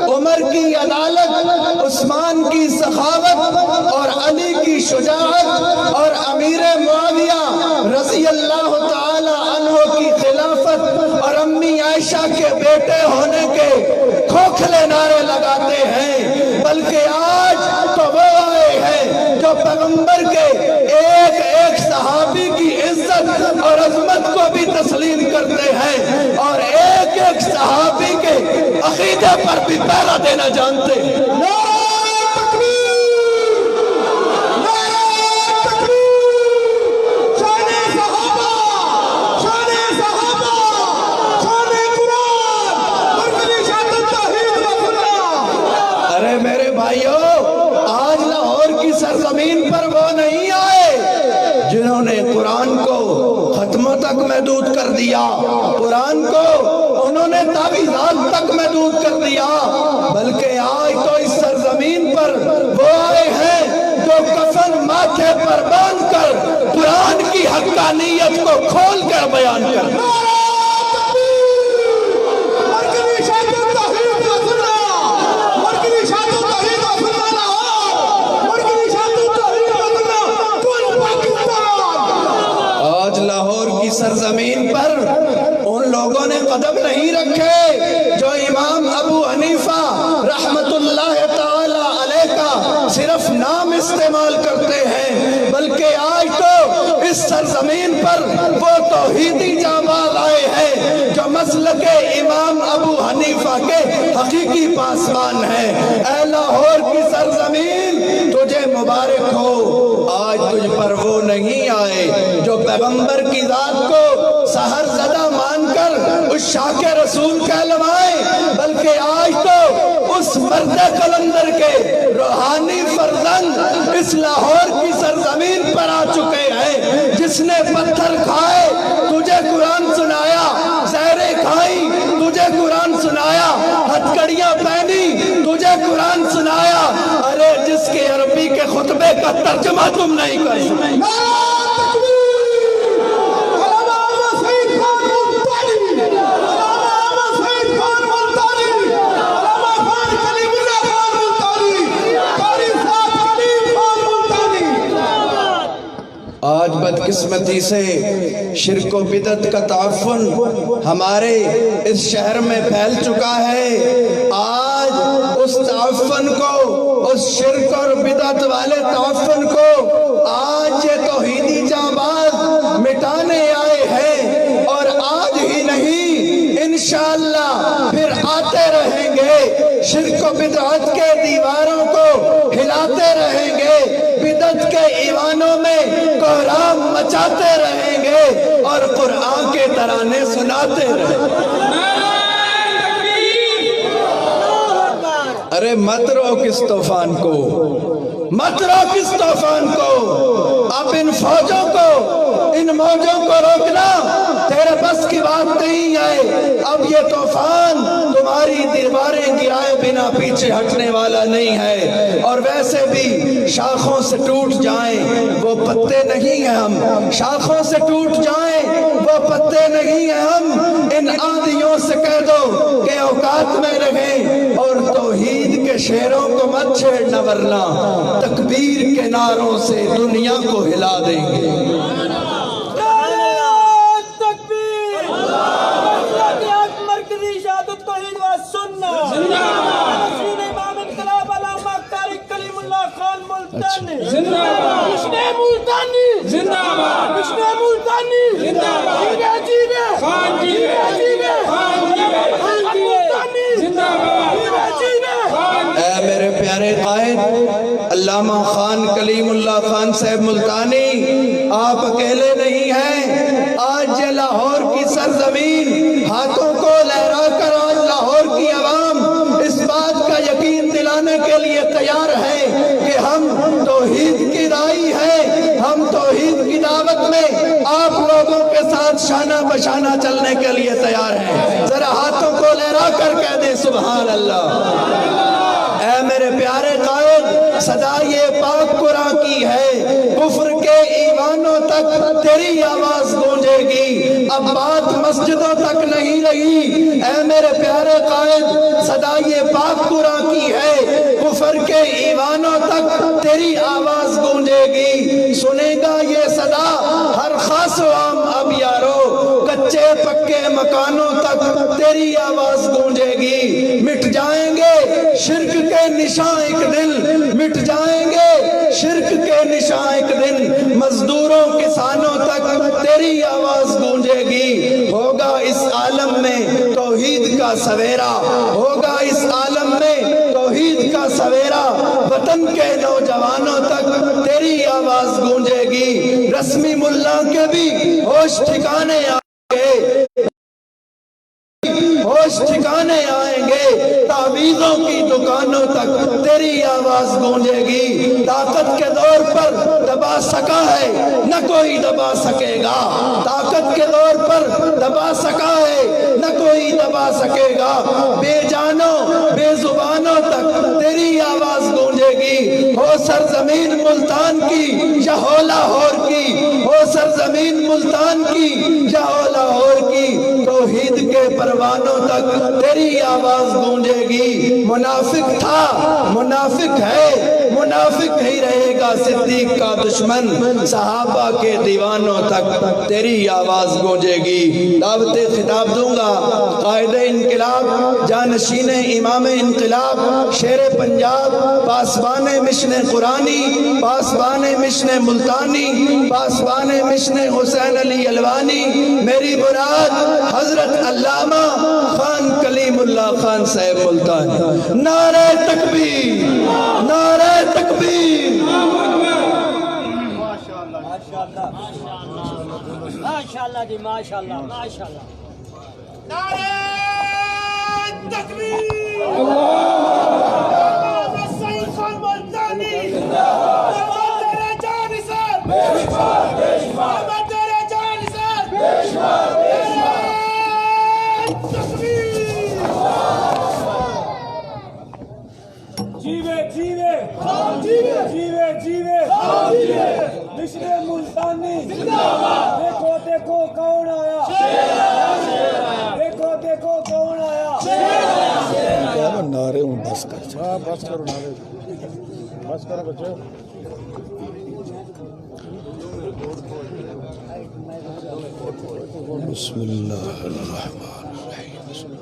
عمر کی عدالت، عثمان کی سخاوت اور علی کی شجاعت اور امیر معاویہ رضی اللہ تعالی عنہ کی خلافت اور امی عائشہ کے بیٹے ہونے کے کھوکھلے نعرے لگاتے ہیں، بلکہ آج تو وہ آئے ہیں جو پیغمبر کے ایک ایک صحابی کی عزت اور عظمت کو بھی تسلیم کرتے ہیں اور ایک ایک صحابی کے عقیدے پر بھی پہرا دینا جانتے ہیں۔ ارے میرے بھائیوں، آج لاہور کی سرزمین پر وہ نہیں آئے جنہوں نے قرآن کو ختموں تک محدود کر دیا، قرآن کو انہوں نے تعویذات تک محدود کر دیا، بلکہ آج تو اس سرزمین پر وہ آئے ہیں جو کفن ماتھے پر باندھ کر قرآن کی حقانیت کو کھول کر بیان کر۔ استعمال کرتے ہیں، بلکہ آج تو اس سرزمین پر وہ توحیدی جانباز آئے ہیں جو مسلک امام ابو حنیفہ کے حقیقی پاسبان ہیں۔ اے لاہور کی سرزمین تجھے مبارک ہو، آج تجھ پر وہ نہیں آئے جو پیغمبر کی ذات کو سحر زدہ مان کر اس شاہ کے رسول کہلوائیں، بلکہ آج تو اس مرد قلندر کے روحانی فرزند اس لاہور کی سرزمین پر آ چکے ہیں، جس نے پتھر کھائے تجھے قرآن سنایا، زہریں کھائی تجھے قرآن سنایا، ہتھکڑیاں پہنی تجھے قرآن سنایا، ارے جس کے عربی کے خطبے کا ترجمہ تم نہیں کر سکتے۔ آج بدقسمتی سے شرک و بدعت کا تعفن ہمارے اس شہر میں پھیل چکا ہے۔ آج اس تعفن کو، اس شرک اور بدعت والے تعفن کو آج یہ توحیدی جانباز مٹانے آئے ہیں، اور آج ہی نہیں انشاءاللہ پھر آتے رہیں گے، شرک و بدعت کے دیواروں کو ہلاتے رہیں گے، بدعت کے ایوانوں میں کوہرام مچاتے رہیں گے اور قرآن کے ترانے سناتے رہیں گے۔ ارے مت روک اس طوفان کو، مت روک اس طوفان کو، اب ان فوجوں کو، ان موجوں کو روکنا تیرے بس کی بات نہیں ہے۔ اب یہ طوفان تمہاری دیواریں گرائے بنا پیچھے ہٹنے والا نہیں ہے، اور ویسے بھی شاخوں سے ٹوٹ جائیں وہ پتے نہیں ہیں ہم، شاخوں سے ٹوٹ جائیں وہ پتے نہیں ہیں ہم، ان آندھیوں سے کہہ دو کہ اوقات میں رہیں، اور توحید کے شعروں کو مت چھیڑنا ورنہ تکبیر کے نعروں سے دنیا کو ہلا دیں گے۔ اے میرے پیارے قائد علامہ خان کلیم اللہ خان صاحب ملتانی، آپ اکیلے نہیں ہیں۔ آج یہ لاہور کی سرزمین ہاتھوں کو لہرا کر آج لاہور کی عوام اس بات کا یقین دلانے کے لیے تیار ہے کہ ہم توحید کی داعی ہیں، ہم توحید کی دعوت میں آپ لوگوں کے ساتھ شانہ بشانہ چلنے کے لیے تیار ہیں۔ ذرا ہاتھوں کو لہرا کر کہہ دیں سبحان اللہ۔ اے میرے پیارے قائد، صدا یہ پاک قرآن کی ہے، کفر کے ایوانوں تک تیری آواز گونجے گی، اب بات مسجدوں تک نہیں رہی۔ اے میرے پیارے قائد، صدا یہ پاک قرآن کی ہے، کفر کے ایوانوں تک تیری آواز گونجے گی، سنے گا یہ صدا ہر خاص و عام اب یارو، کچے پکے مکانوں تک تیری آواز گونجے گی۔ مٹ جائیں گے شرک کے نشان ایک دن، مٹ جائیں گے شرک کے نشان ایک دن، مزدوروں کسانوں تک تیری آواز گونجے گی۔ ہوگا اس عالم میں توحید کا سویرا، ہوگا اس عالم میں توحید کا سویرا، وطن کے نوجوانوں تک تیری آواز گونجے گی۔ رسمی ملا کے بھی ہوش ٹھکانے آئیں گے، ہوش ٹھکانے آئیں گے، تعویذوں کی دکانوں تک تیری آواز گونجے گی۔ طاقت کے دور پر دبا سکا ہے نہ کوئی دبا سکے گا، طاقت کے دور پر دبا سکا ہے نہ کوئی دبا سکے گا، بے جانوں بے زبانوں تک تیری آواز گونجے گی۔ ہو سرزمین ملتان کی یا ہو لاہور کی، ہو سرزمین ملتان کی یا ہو لاہور کی، توحید کے پروانوں تک تیری آواز گونجے گی۔ منافق تھا، منافق ہے، منافق ہی رہے گا۔ کا صدیق کا دشمن، صحابہ کے دیوانوں تک تیری آواز گونجے گی۔ دعوت خطاب دوں گا قائد انقلاب، جانشین امام انقلاب، شیر Punjab, Pasban mission Qurani, Pasban mission Multani, Pasban mission Hussain Ali Alwani, میری مراد حضرت علامہ خان کلیم اللہ خان صاحب ملتانی۔ نعرہ تکبیر، نعرہ تکبیر۔ ماشاءاللہ جی، ماشاءاللہ ماشاءاللہ۔ جیوے جیوے جیوے جیوے مشن ملتانی، دیکھو دیکھو کون آیا، دیکھو دیکھو کون آیا۔ نعرے ہوں بس کر، بس کرو نعرے، بس کرو بچے۔ بسم اللہ الرحمن الرحیم۔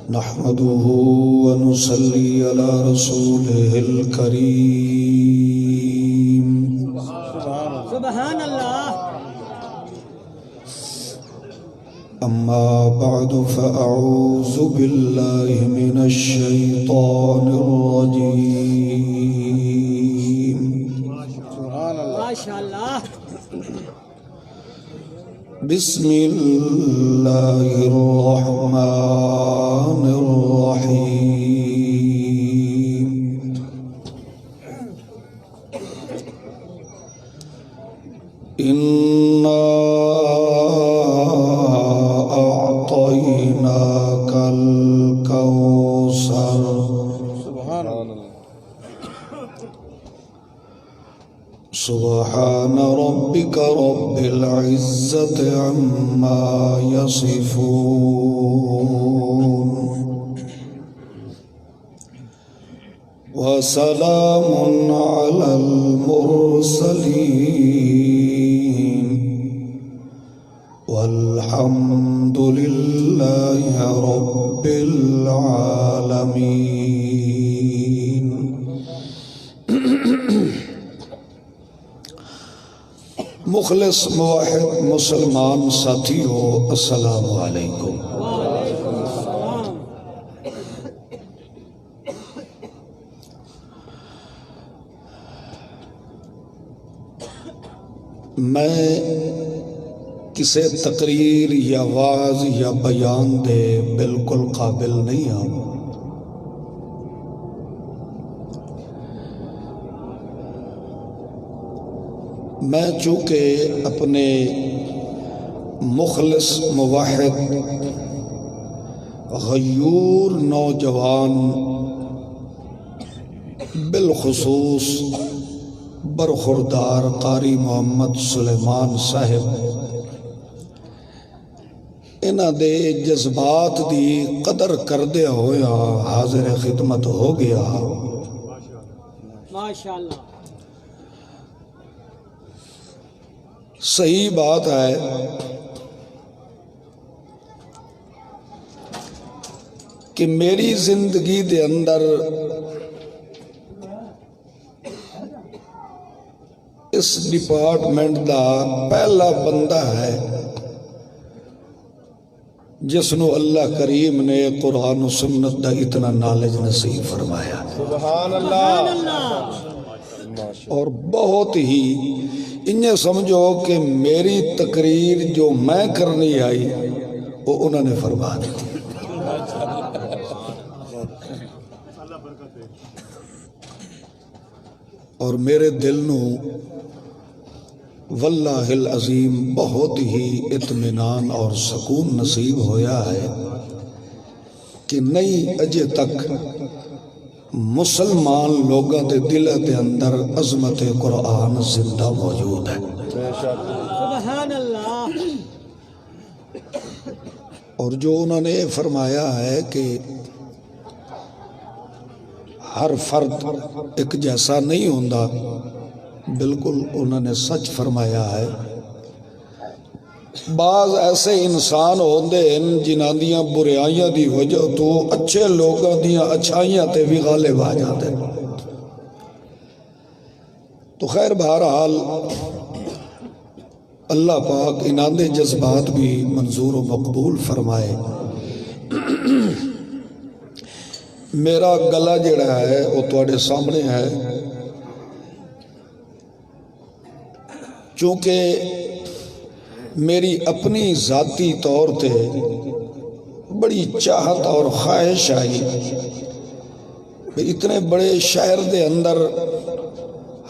نحمده ونصلي على رسوله الكريم۔ سبحان اللہ۔ أما بعد فأعوذ بالله من الشيطان الرجيم۔ ماشاءاللہ۔ بسم الله الرحمن الرحيم۔ إنا أعطيناك الكوثر۔ سبحان ربك رب العزة عما يصفون، وسلام على المرسلين، والحمد لله رب العالمين۔ مخلص موحد مسلمان ساتھیو، السلام علیکم۔ میں کسی تقریر یا واعظ یا بیان دے بالکل قابل نہیں ہوں۔ میں چونکہ اپنے مخلص موحد غیور نوجوان بالخصوص برخوردار قاری محمد سلیمان صاحب انہاں دے جذبات دی قدر کردے ہویا حاضر خدمت ہو گیا۔ ماشاءاللہ۔ صحیح بات ہے کہ میری زندگی دے اندر اس ڈپارٹمنٹ دا پہلا بندہ ہے جس نو اللہ کریم نے قرآن و سنت دا اتنا نالج نصیب فرمایا۔ سبحان اللہ۔ اور بہت ہی انہیں سمجھو کہ میری تقریر جو میں کرنی آئی وہ انہوں نے فرما دی۔ اور میرے دل نو واللہ العظیم بہت ہی اطمینان اور سکون نصیب ہویا ہے کہ نہیں اجے تک مسلمان لوگوں کے دل کے اندر عظمت قرآن زندہ موجود ہے. سبحان اللہ. اور جو انہوں نے فرمایا ہے کہ ہر فرد ایک جیسا نہیں ہوتا، بالکل انہوں نے سچ فرمایا ہے. بعض ایسے انسان ہوندے ہیں جنہاں دیاں برائیاں دی وجہ تو اچھے لوگاں دیاں اچھائیاں تے بھی غالب آ جاتے ہیں. تو خیر بہرحال اللہ پاک انہاں دے جذبات بھی منظور و مقبول فرمائے. میرا گلا جڑا ہے وہ تواڈے سامنے ہے، چونکہ میری اپنی ذاتی طور تے بڑی چاہت اور خواہش آئی کہ اتنے بڑے شہر دے اندر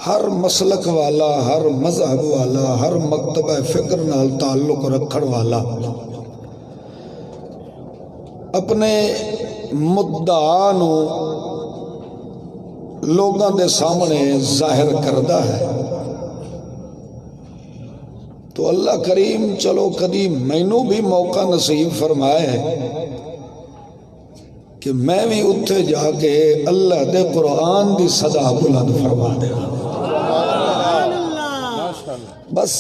ہر مسلک والا، ہر مذہب والا، ہر مکتبہ فکر نال تعلق رکھن والا اپنے مدعا نو لوگاں دے سامنے ظاہر کردہ ہے. تو اللہ کریم چلو کدی مینوں بھی موقع نصیب فرمائے کہ میں بھی اتھے جا کے اللہ دے قرآن دی صدا بلند فرما دے. بس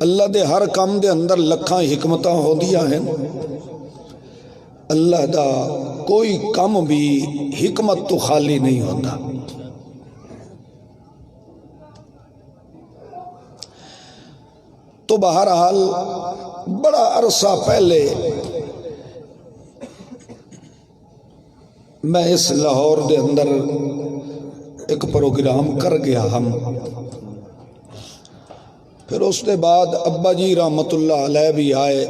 اللہ دے ہر کام دے اندر لکھاں حکمتاں ہو دیا ہیں. اللہ دا کوئی کم بھی حکمت تو خالی نہیں ہوتا. تو بہرحال بڑا عرصہ پہلے میں اس لاہور دے اندر ایک پروگرام کر گیا ہم. پھر اس دے بعد ابا جی رحمت اللہ علیہ بھی آئے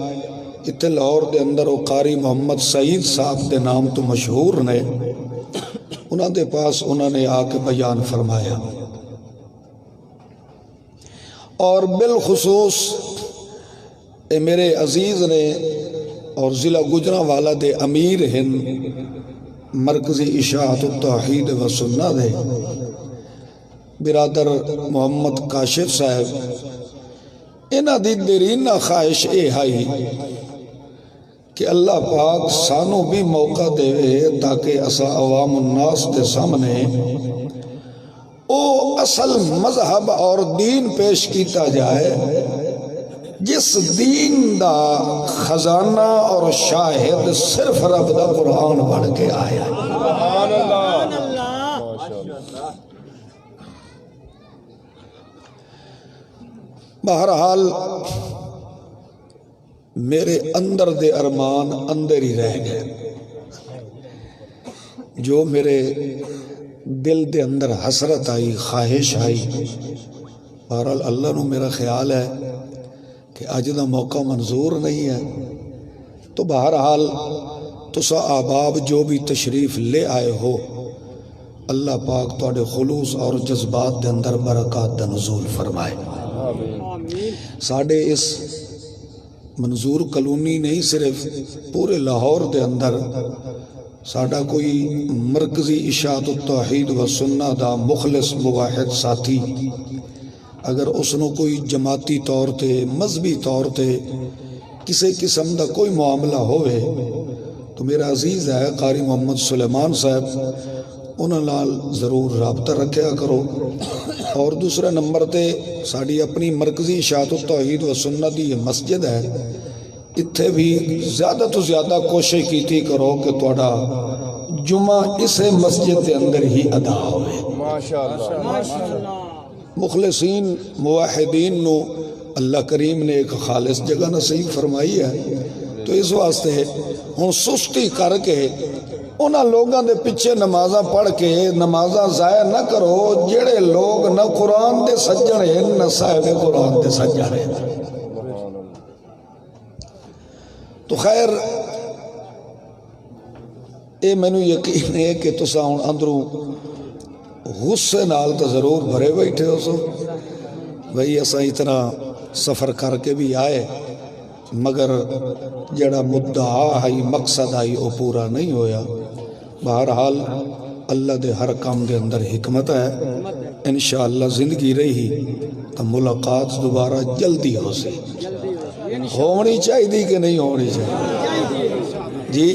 اتنے لاہور دے اندر. وہ قاری محمد سعید صاحب دے نام تو مشہور نے. انہاں دے پاس انہوں نے آ کے بیان فرمایا، اور بالخصوص اے میرے عزیز نے اور ضلع گجرانوالہ دے امیر ہند مرکزی اشاعت التوحید و سنہ دے برادر محمد کاشف صاحب، انہاں دی دیرینہ خواہش اے ہائی کہ اللہ پاک سانوں بھی موقع دے تاکہ اسا عوام الناس دے سامنے او اصل مذہب اور دین پیش کیتا جائے جس دین دا خزانہ اور شاہد صرف رب دا قرآن بن کے آیا. بہرحال میرے اندر دے ارمان اندر ہی رہ گئے. جو میرے دل دے اندر حسرت آئی، خواہش آئی، بہرحال اللہ نو میرا خیال ہے کہ اج دا موقع منظور نہیں ہے. تو بہرحال تسا احباب جو بھی تشریف لے آئے ہو، اللہ پاک تواڈے خلوص اور جذبات دے اندر برکات دا نزول فرمائے. ساڈے اس منظور کلونی نہیں، صرف پورے لاہور دے اندر ساڈا کوئی مرکزی اشاعت التوحید و سنہ دا مخلص موحد ساتھی اگر اس نو کوئی جماعتی طور تے مذہبی طور تے کسی قسم دا کوئی معاملہ ہوئے تو میرا عزیز ہے قاری محمد سلیمان صاحب، انہاں نال ضرور رابطہ رکھیا کرو. اور دوسرے نمبر تے ساڑی اپنی مرکزی اشاعت التوحید و سنہ دی یہ مسجد ہے، اتھے بھی زیادہ تو زیادہ کوشش کیتی کرو کہ توڑا جمعہ اسے مسجد کے اندر ہی ادا ہوئے. مخلصین موحدین نو اللہ کریم نے ایک خالص جگہ نصیب فرمائی ہے. تو اس واسطے ہوں سستی کر کے انہاں لوگاں دے پیچھے نمازاں پڑھ کے نمازاں ضائع نہ کرو جڑے لوگ نہ قرآن دے سجن ہیں نہ صاحب قرآن دے سجن ہیں. تو خیر اے مینوں یقین ہے کہ تساں ہن اندروں غصے نال تو ضرور بھرے بیٹھے ہو سو بھئی اساں اتنا سفر کر کے بھی آئے مگر جڑا مدعا ہے مقصد آئی وہ پورا نہیں ہویا. بہرحال اللہ دے ہر کام دے اندر حکمت ہے. انشاءاللہ زندگی رہی تو ملاقات دوبارہ جلدی ہو سی. ہونی چاہیے کہ نہیں ہونی چاہیے جی.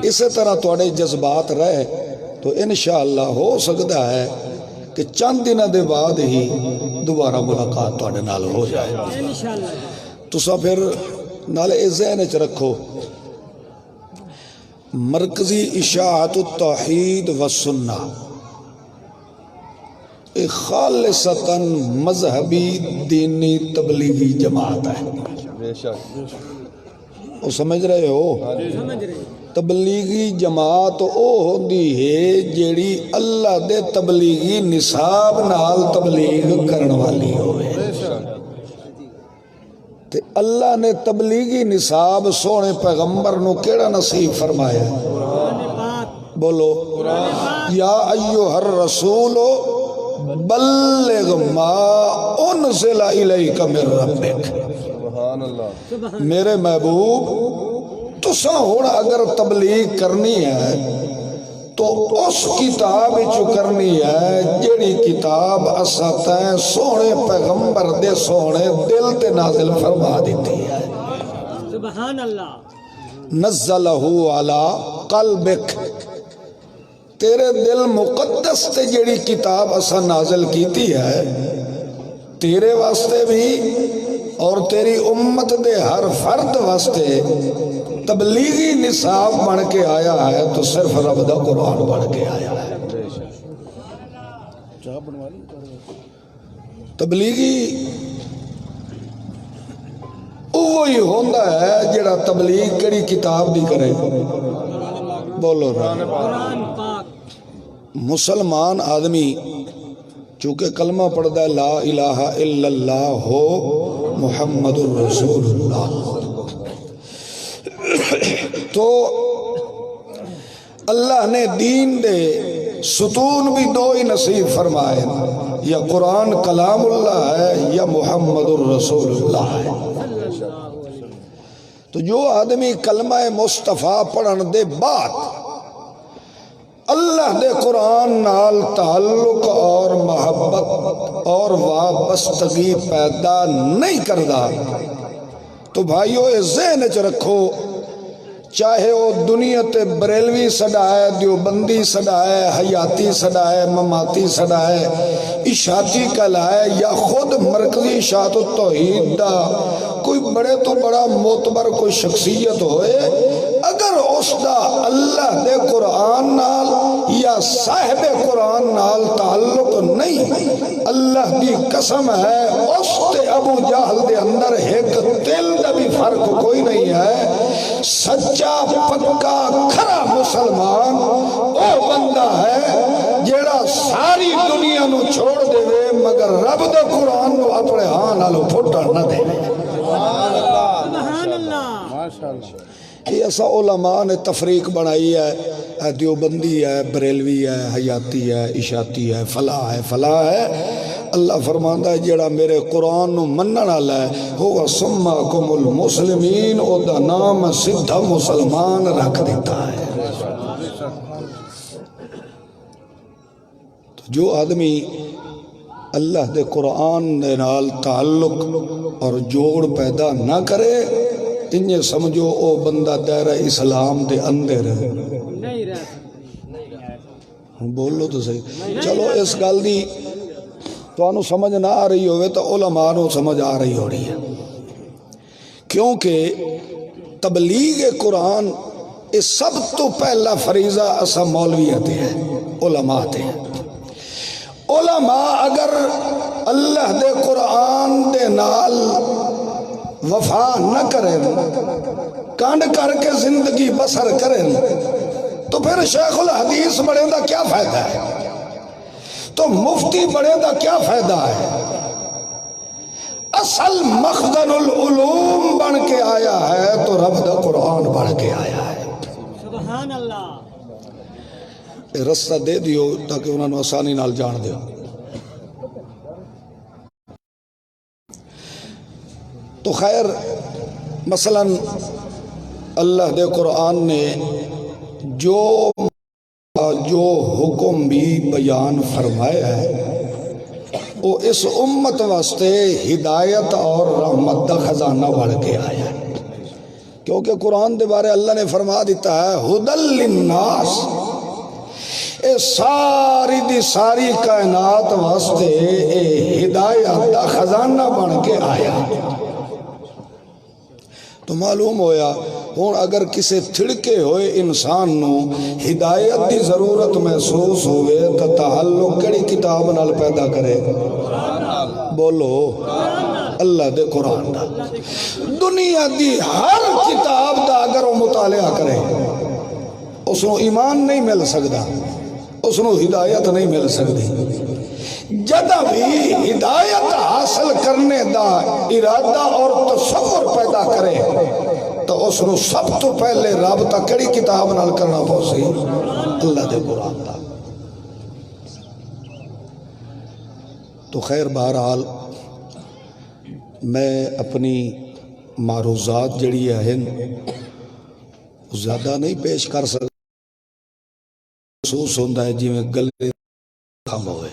اسی طرح تھوڑے جذبات رہے تو انشاءاللہ ہو سکتا ہے کہ چند دنوں دے بعد ہی دوبارہ ملاقات تھوڑے نال ہو جائے. تسا پھر نالے ذہن وچ رکھو مرکزی اشاعت التوحید والسنہ ایک خالصتاً مذہبی دینی تبلیغی جماعت ہے. وہ سمجھ رہے ہو؟ تبلیغی جماعت او ہوندی ہے جیڑی اللہ دے تبلیغی نصاب نال تبلیغ کرن والی ہوئے. تے اللہ نے تبلیغی نصاب سونے پیغمبر نو کیڑا نصیب فرمایا؟ بولو یا ایھا الرسول بلغ ما انزل الیک من ربک. میرے محبوب تساں ہن اگر تبلیغ کرنی ہے تو اس کتاب جو کرنی ہے جیڑی کتاب اساں تے سونے پیغمبر دے سونے دل تے نازل فرما دیتی ہے. سبحان اللہ. نزلہ علی قلبک. تیرے دل مقدس تے جیڑی کتاب اساں نازل کیتی ہے تیرے واسطے بھی اور تیری امت دے ہر فرد واسطے تبلیغی نصاب بن کے آیا ہے تو صرف رب دا قرآن بن کے آیا ہے. تبلیغی وہی ہوندہ ہے جڑا تبلیغ کڑی کتاب دی کرے. بولو مسلمان آدمی چونکہ کلمہ پڑھتا ہے لا الہ الا اللہ ہو محمد الرسول اللہ تو اللہ نے دین دے ستون بھی دو ہی نصیب فرمائے یا قرآن کلام اللہ ہے یا محمد الرسول اللہ ہے. تو جو آدمی کلمہ مصطفیٰ پڑھن دے بعد اللہ دے قرآن نال تعلق اور محبت اور وابستگی پیدا نہیں کردا تو بھائیو ذہن وچ رکھو چاہے وہ دنیا تے بریلوی سڈائے دیوبندی سڈائے حیاتی سڈائے مماتی سڈائے اشاعتی کہلائے یا خود مرکزی اشاعت التوحید دا کوئی بڑے تو بڑا معتبر کوئی شخصیت ہوئے اگر اس دا اللہ دے قرآن نال یا صاحب قرآن نال تعلق نہیں اللہ دی قسم ہے اس تے ابو جہل دے اندر ایک دل دا بھی فرق کوئی نہیں ہے. سچا پکا کھرا مسلمان او بندہ ہے جیڑا ساری دنیا نو چھوڑ دے مگر رب دے قرآن نو اپنے ہاں نالو پھوٹا نہ دے. سبحان اللہ. یہ ایسا علماء نے تفریق بنائی ہے دیوبندی ہے بریلوی ہے حیاتی ہے اشاعتی ہے فلاح ہے. اللہ فرماندا ہے جیڑا میرے قرآن نو منن والا ہے ہوا سماکم المسلمین او دا نام سدھا مسلمان رکھ دیتا ہے. تو جو آدمی اللہ دے قرآن دے نال تعلق اور جوڑ پیدا نہ کرے انہیں سمجھو او بندہ دائرہ اسلام دے اندر نہیں رہ بولو تو صحیح. چلو اس گل دی تو انہوں سمجھ نہ آ رہی ہوئے تو علماء نو سمجھ آ رہی ہو رہی ہے کیونکہ تبلیغ قرآن اس سب تو پہلا فریضہ اسا مولویت ہے علماء تے. علماء اگر اللہ دے قرآن دے نال وفا نہ کریں کانڈ کر کے زندگی بسر کریں تو پھر شیخ الحدیث بڑھیں دا کیا فائدہ ہے تو مفتی بڑھیں دا کیا فائدہ ہے. اصل مخزن العلوم بن کے آیا ہے تو رب دا قرآن بن کے آیا ہے. سبحان اللہ. رستہ دے دیو تاکہ انہوں نے آسانی نال جان دیو. تو خیر مثلا اللہ دے قرآن نے جو جو حکم بھی بیان فرمایا ہے وہ اس امت واسطے ہدایت اور رحمت کا خزانہ بڑھ کے آیا ہے، کیونکہ قرآن دے بارے اللہ نے فرما دیتا ہے ہدل للناس، اے ساری دی ساری کائنات واسطے اے ہدایت دا خزانہ بن کے آیا۔ تو معلوم ہویا ہوں اگر کسی تھڑکے ہوئے انسان نو ہدایت دی ضرورت محسوس ہوئے تو تعلق کڑی کتاب نال پیدا کرے؟ بولو اللہ دے قرآن دا۔ دنیا دی ہر کتاب دا اگر وہ مطالعہ کرے اس نو ایمان نہیں مل سکتا، اس نو ہدایت نہیں مل سکتی۔ جدہ بھی ہدایت حاصل کرنے دا ارادہ اور تصور پیدا کرے تو اس نو سب تو پہلے رابطہ کڑی کتاب نال کرنا پوسی؟ اللہ دے قرآن دا۔ تو خیر بہرحال میں اپنی معروضات جڑی ہیں زیادہ نہیں پیش کر سکتا، محسوس ہوتا ہے جی میں گلے خم ہوئے،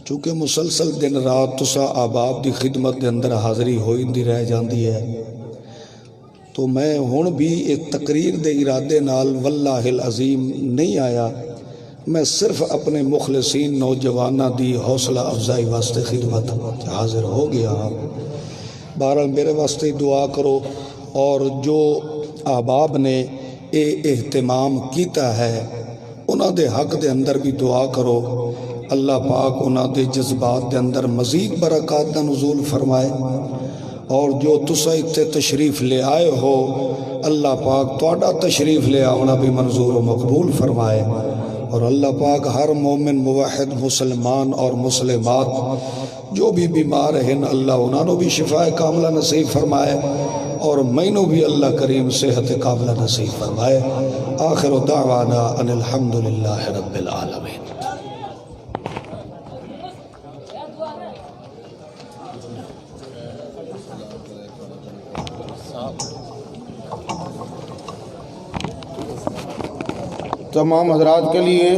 چونکہ مسلسل دن رات تسا آباب دی خدمت دے اندر حاضری ہوئی دی رہ جاندی ہے، تو میں ہن بھی ایک تقریر دے ارادے نال واللہ العظیم نہیں آیا، میں صرف اپنے مخلصین نوجوانہ دی حوصلہ افزائی واسطے خدمت حاضر ہو گیا ہوں۔ بہرحال میرے واسطے دعا کرو، اور جو احباب نے اے اہتمام کیتا ہے انہاں دے حق دے اندر بھی دعا کرو، اللہ پاک انہاں دے جذبات دے اندر مزید برکات دا نزول فرمائے، اور جو تسا اتنے تشریف لے آئے ہو اللہ پاک تواڈا تشریف لے آونا بھی منظور و مقبول فرمائے، اور اللہ پاک ہر مومن موحد مسلمان اور مسلمات جو بھی بیمار ہیں اللہ انہوں نے بھی شفا کاملہ نصیب فرمائے، اور مینوں بھی اللہ کریم صحت کاملہ نصیب فرمائے۔ آخر دعوانا ان الحمدللہ رب العالمین۔ تمام حضرات کے لیے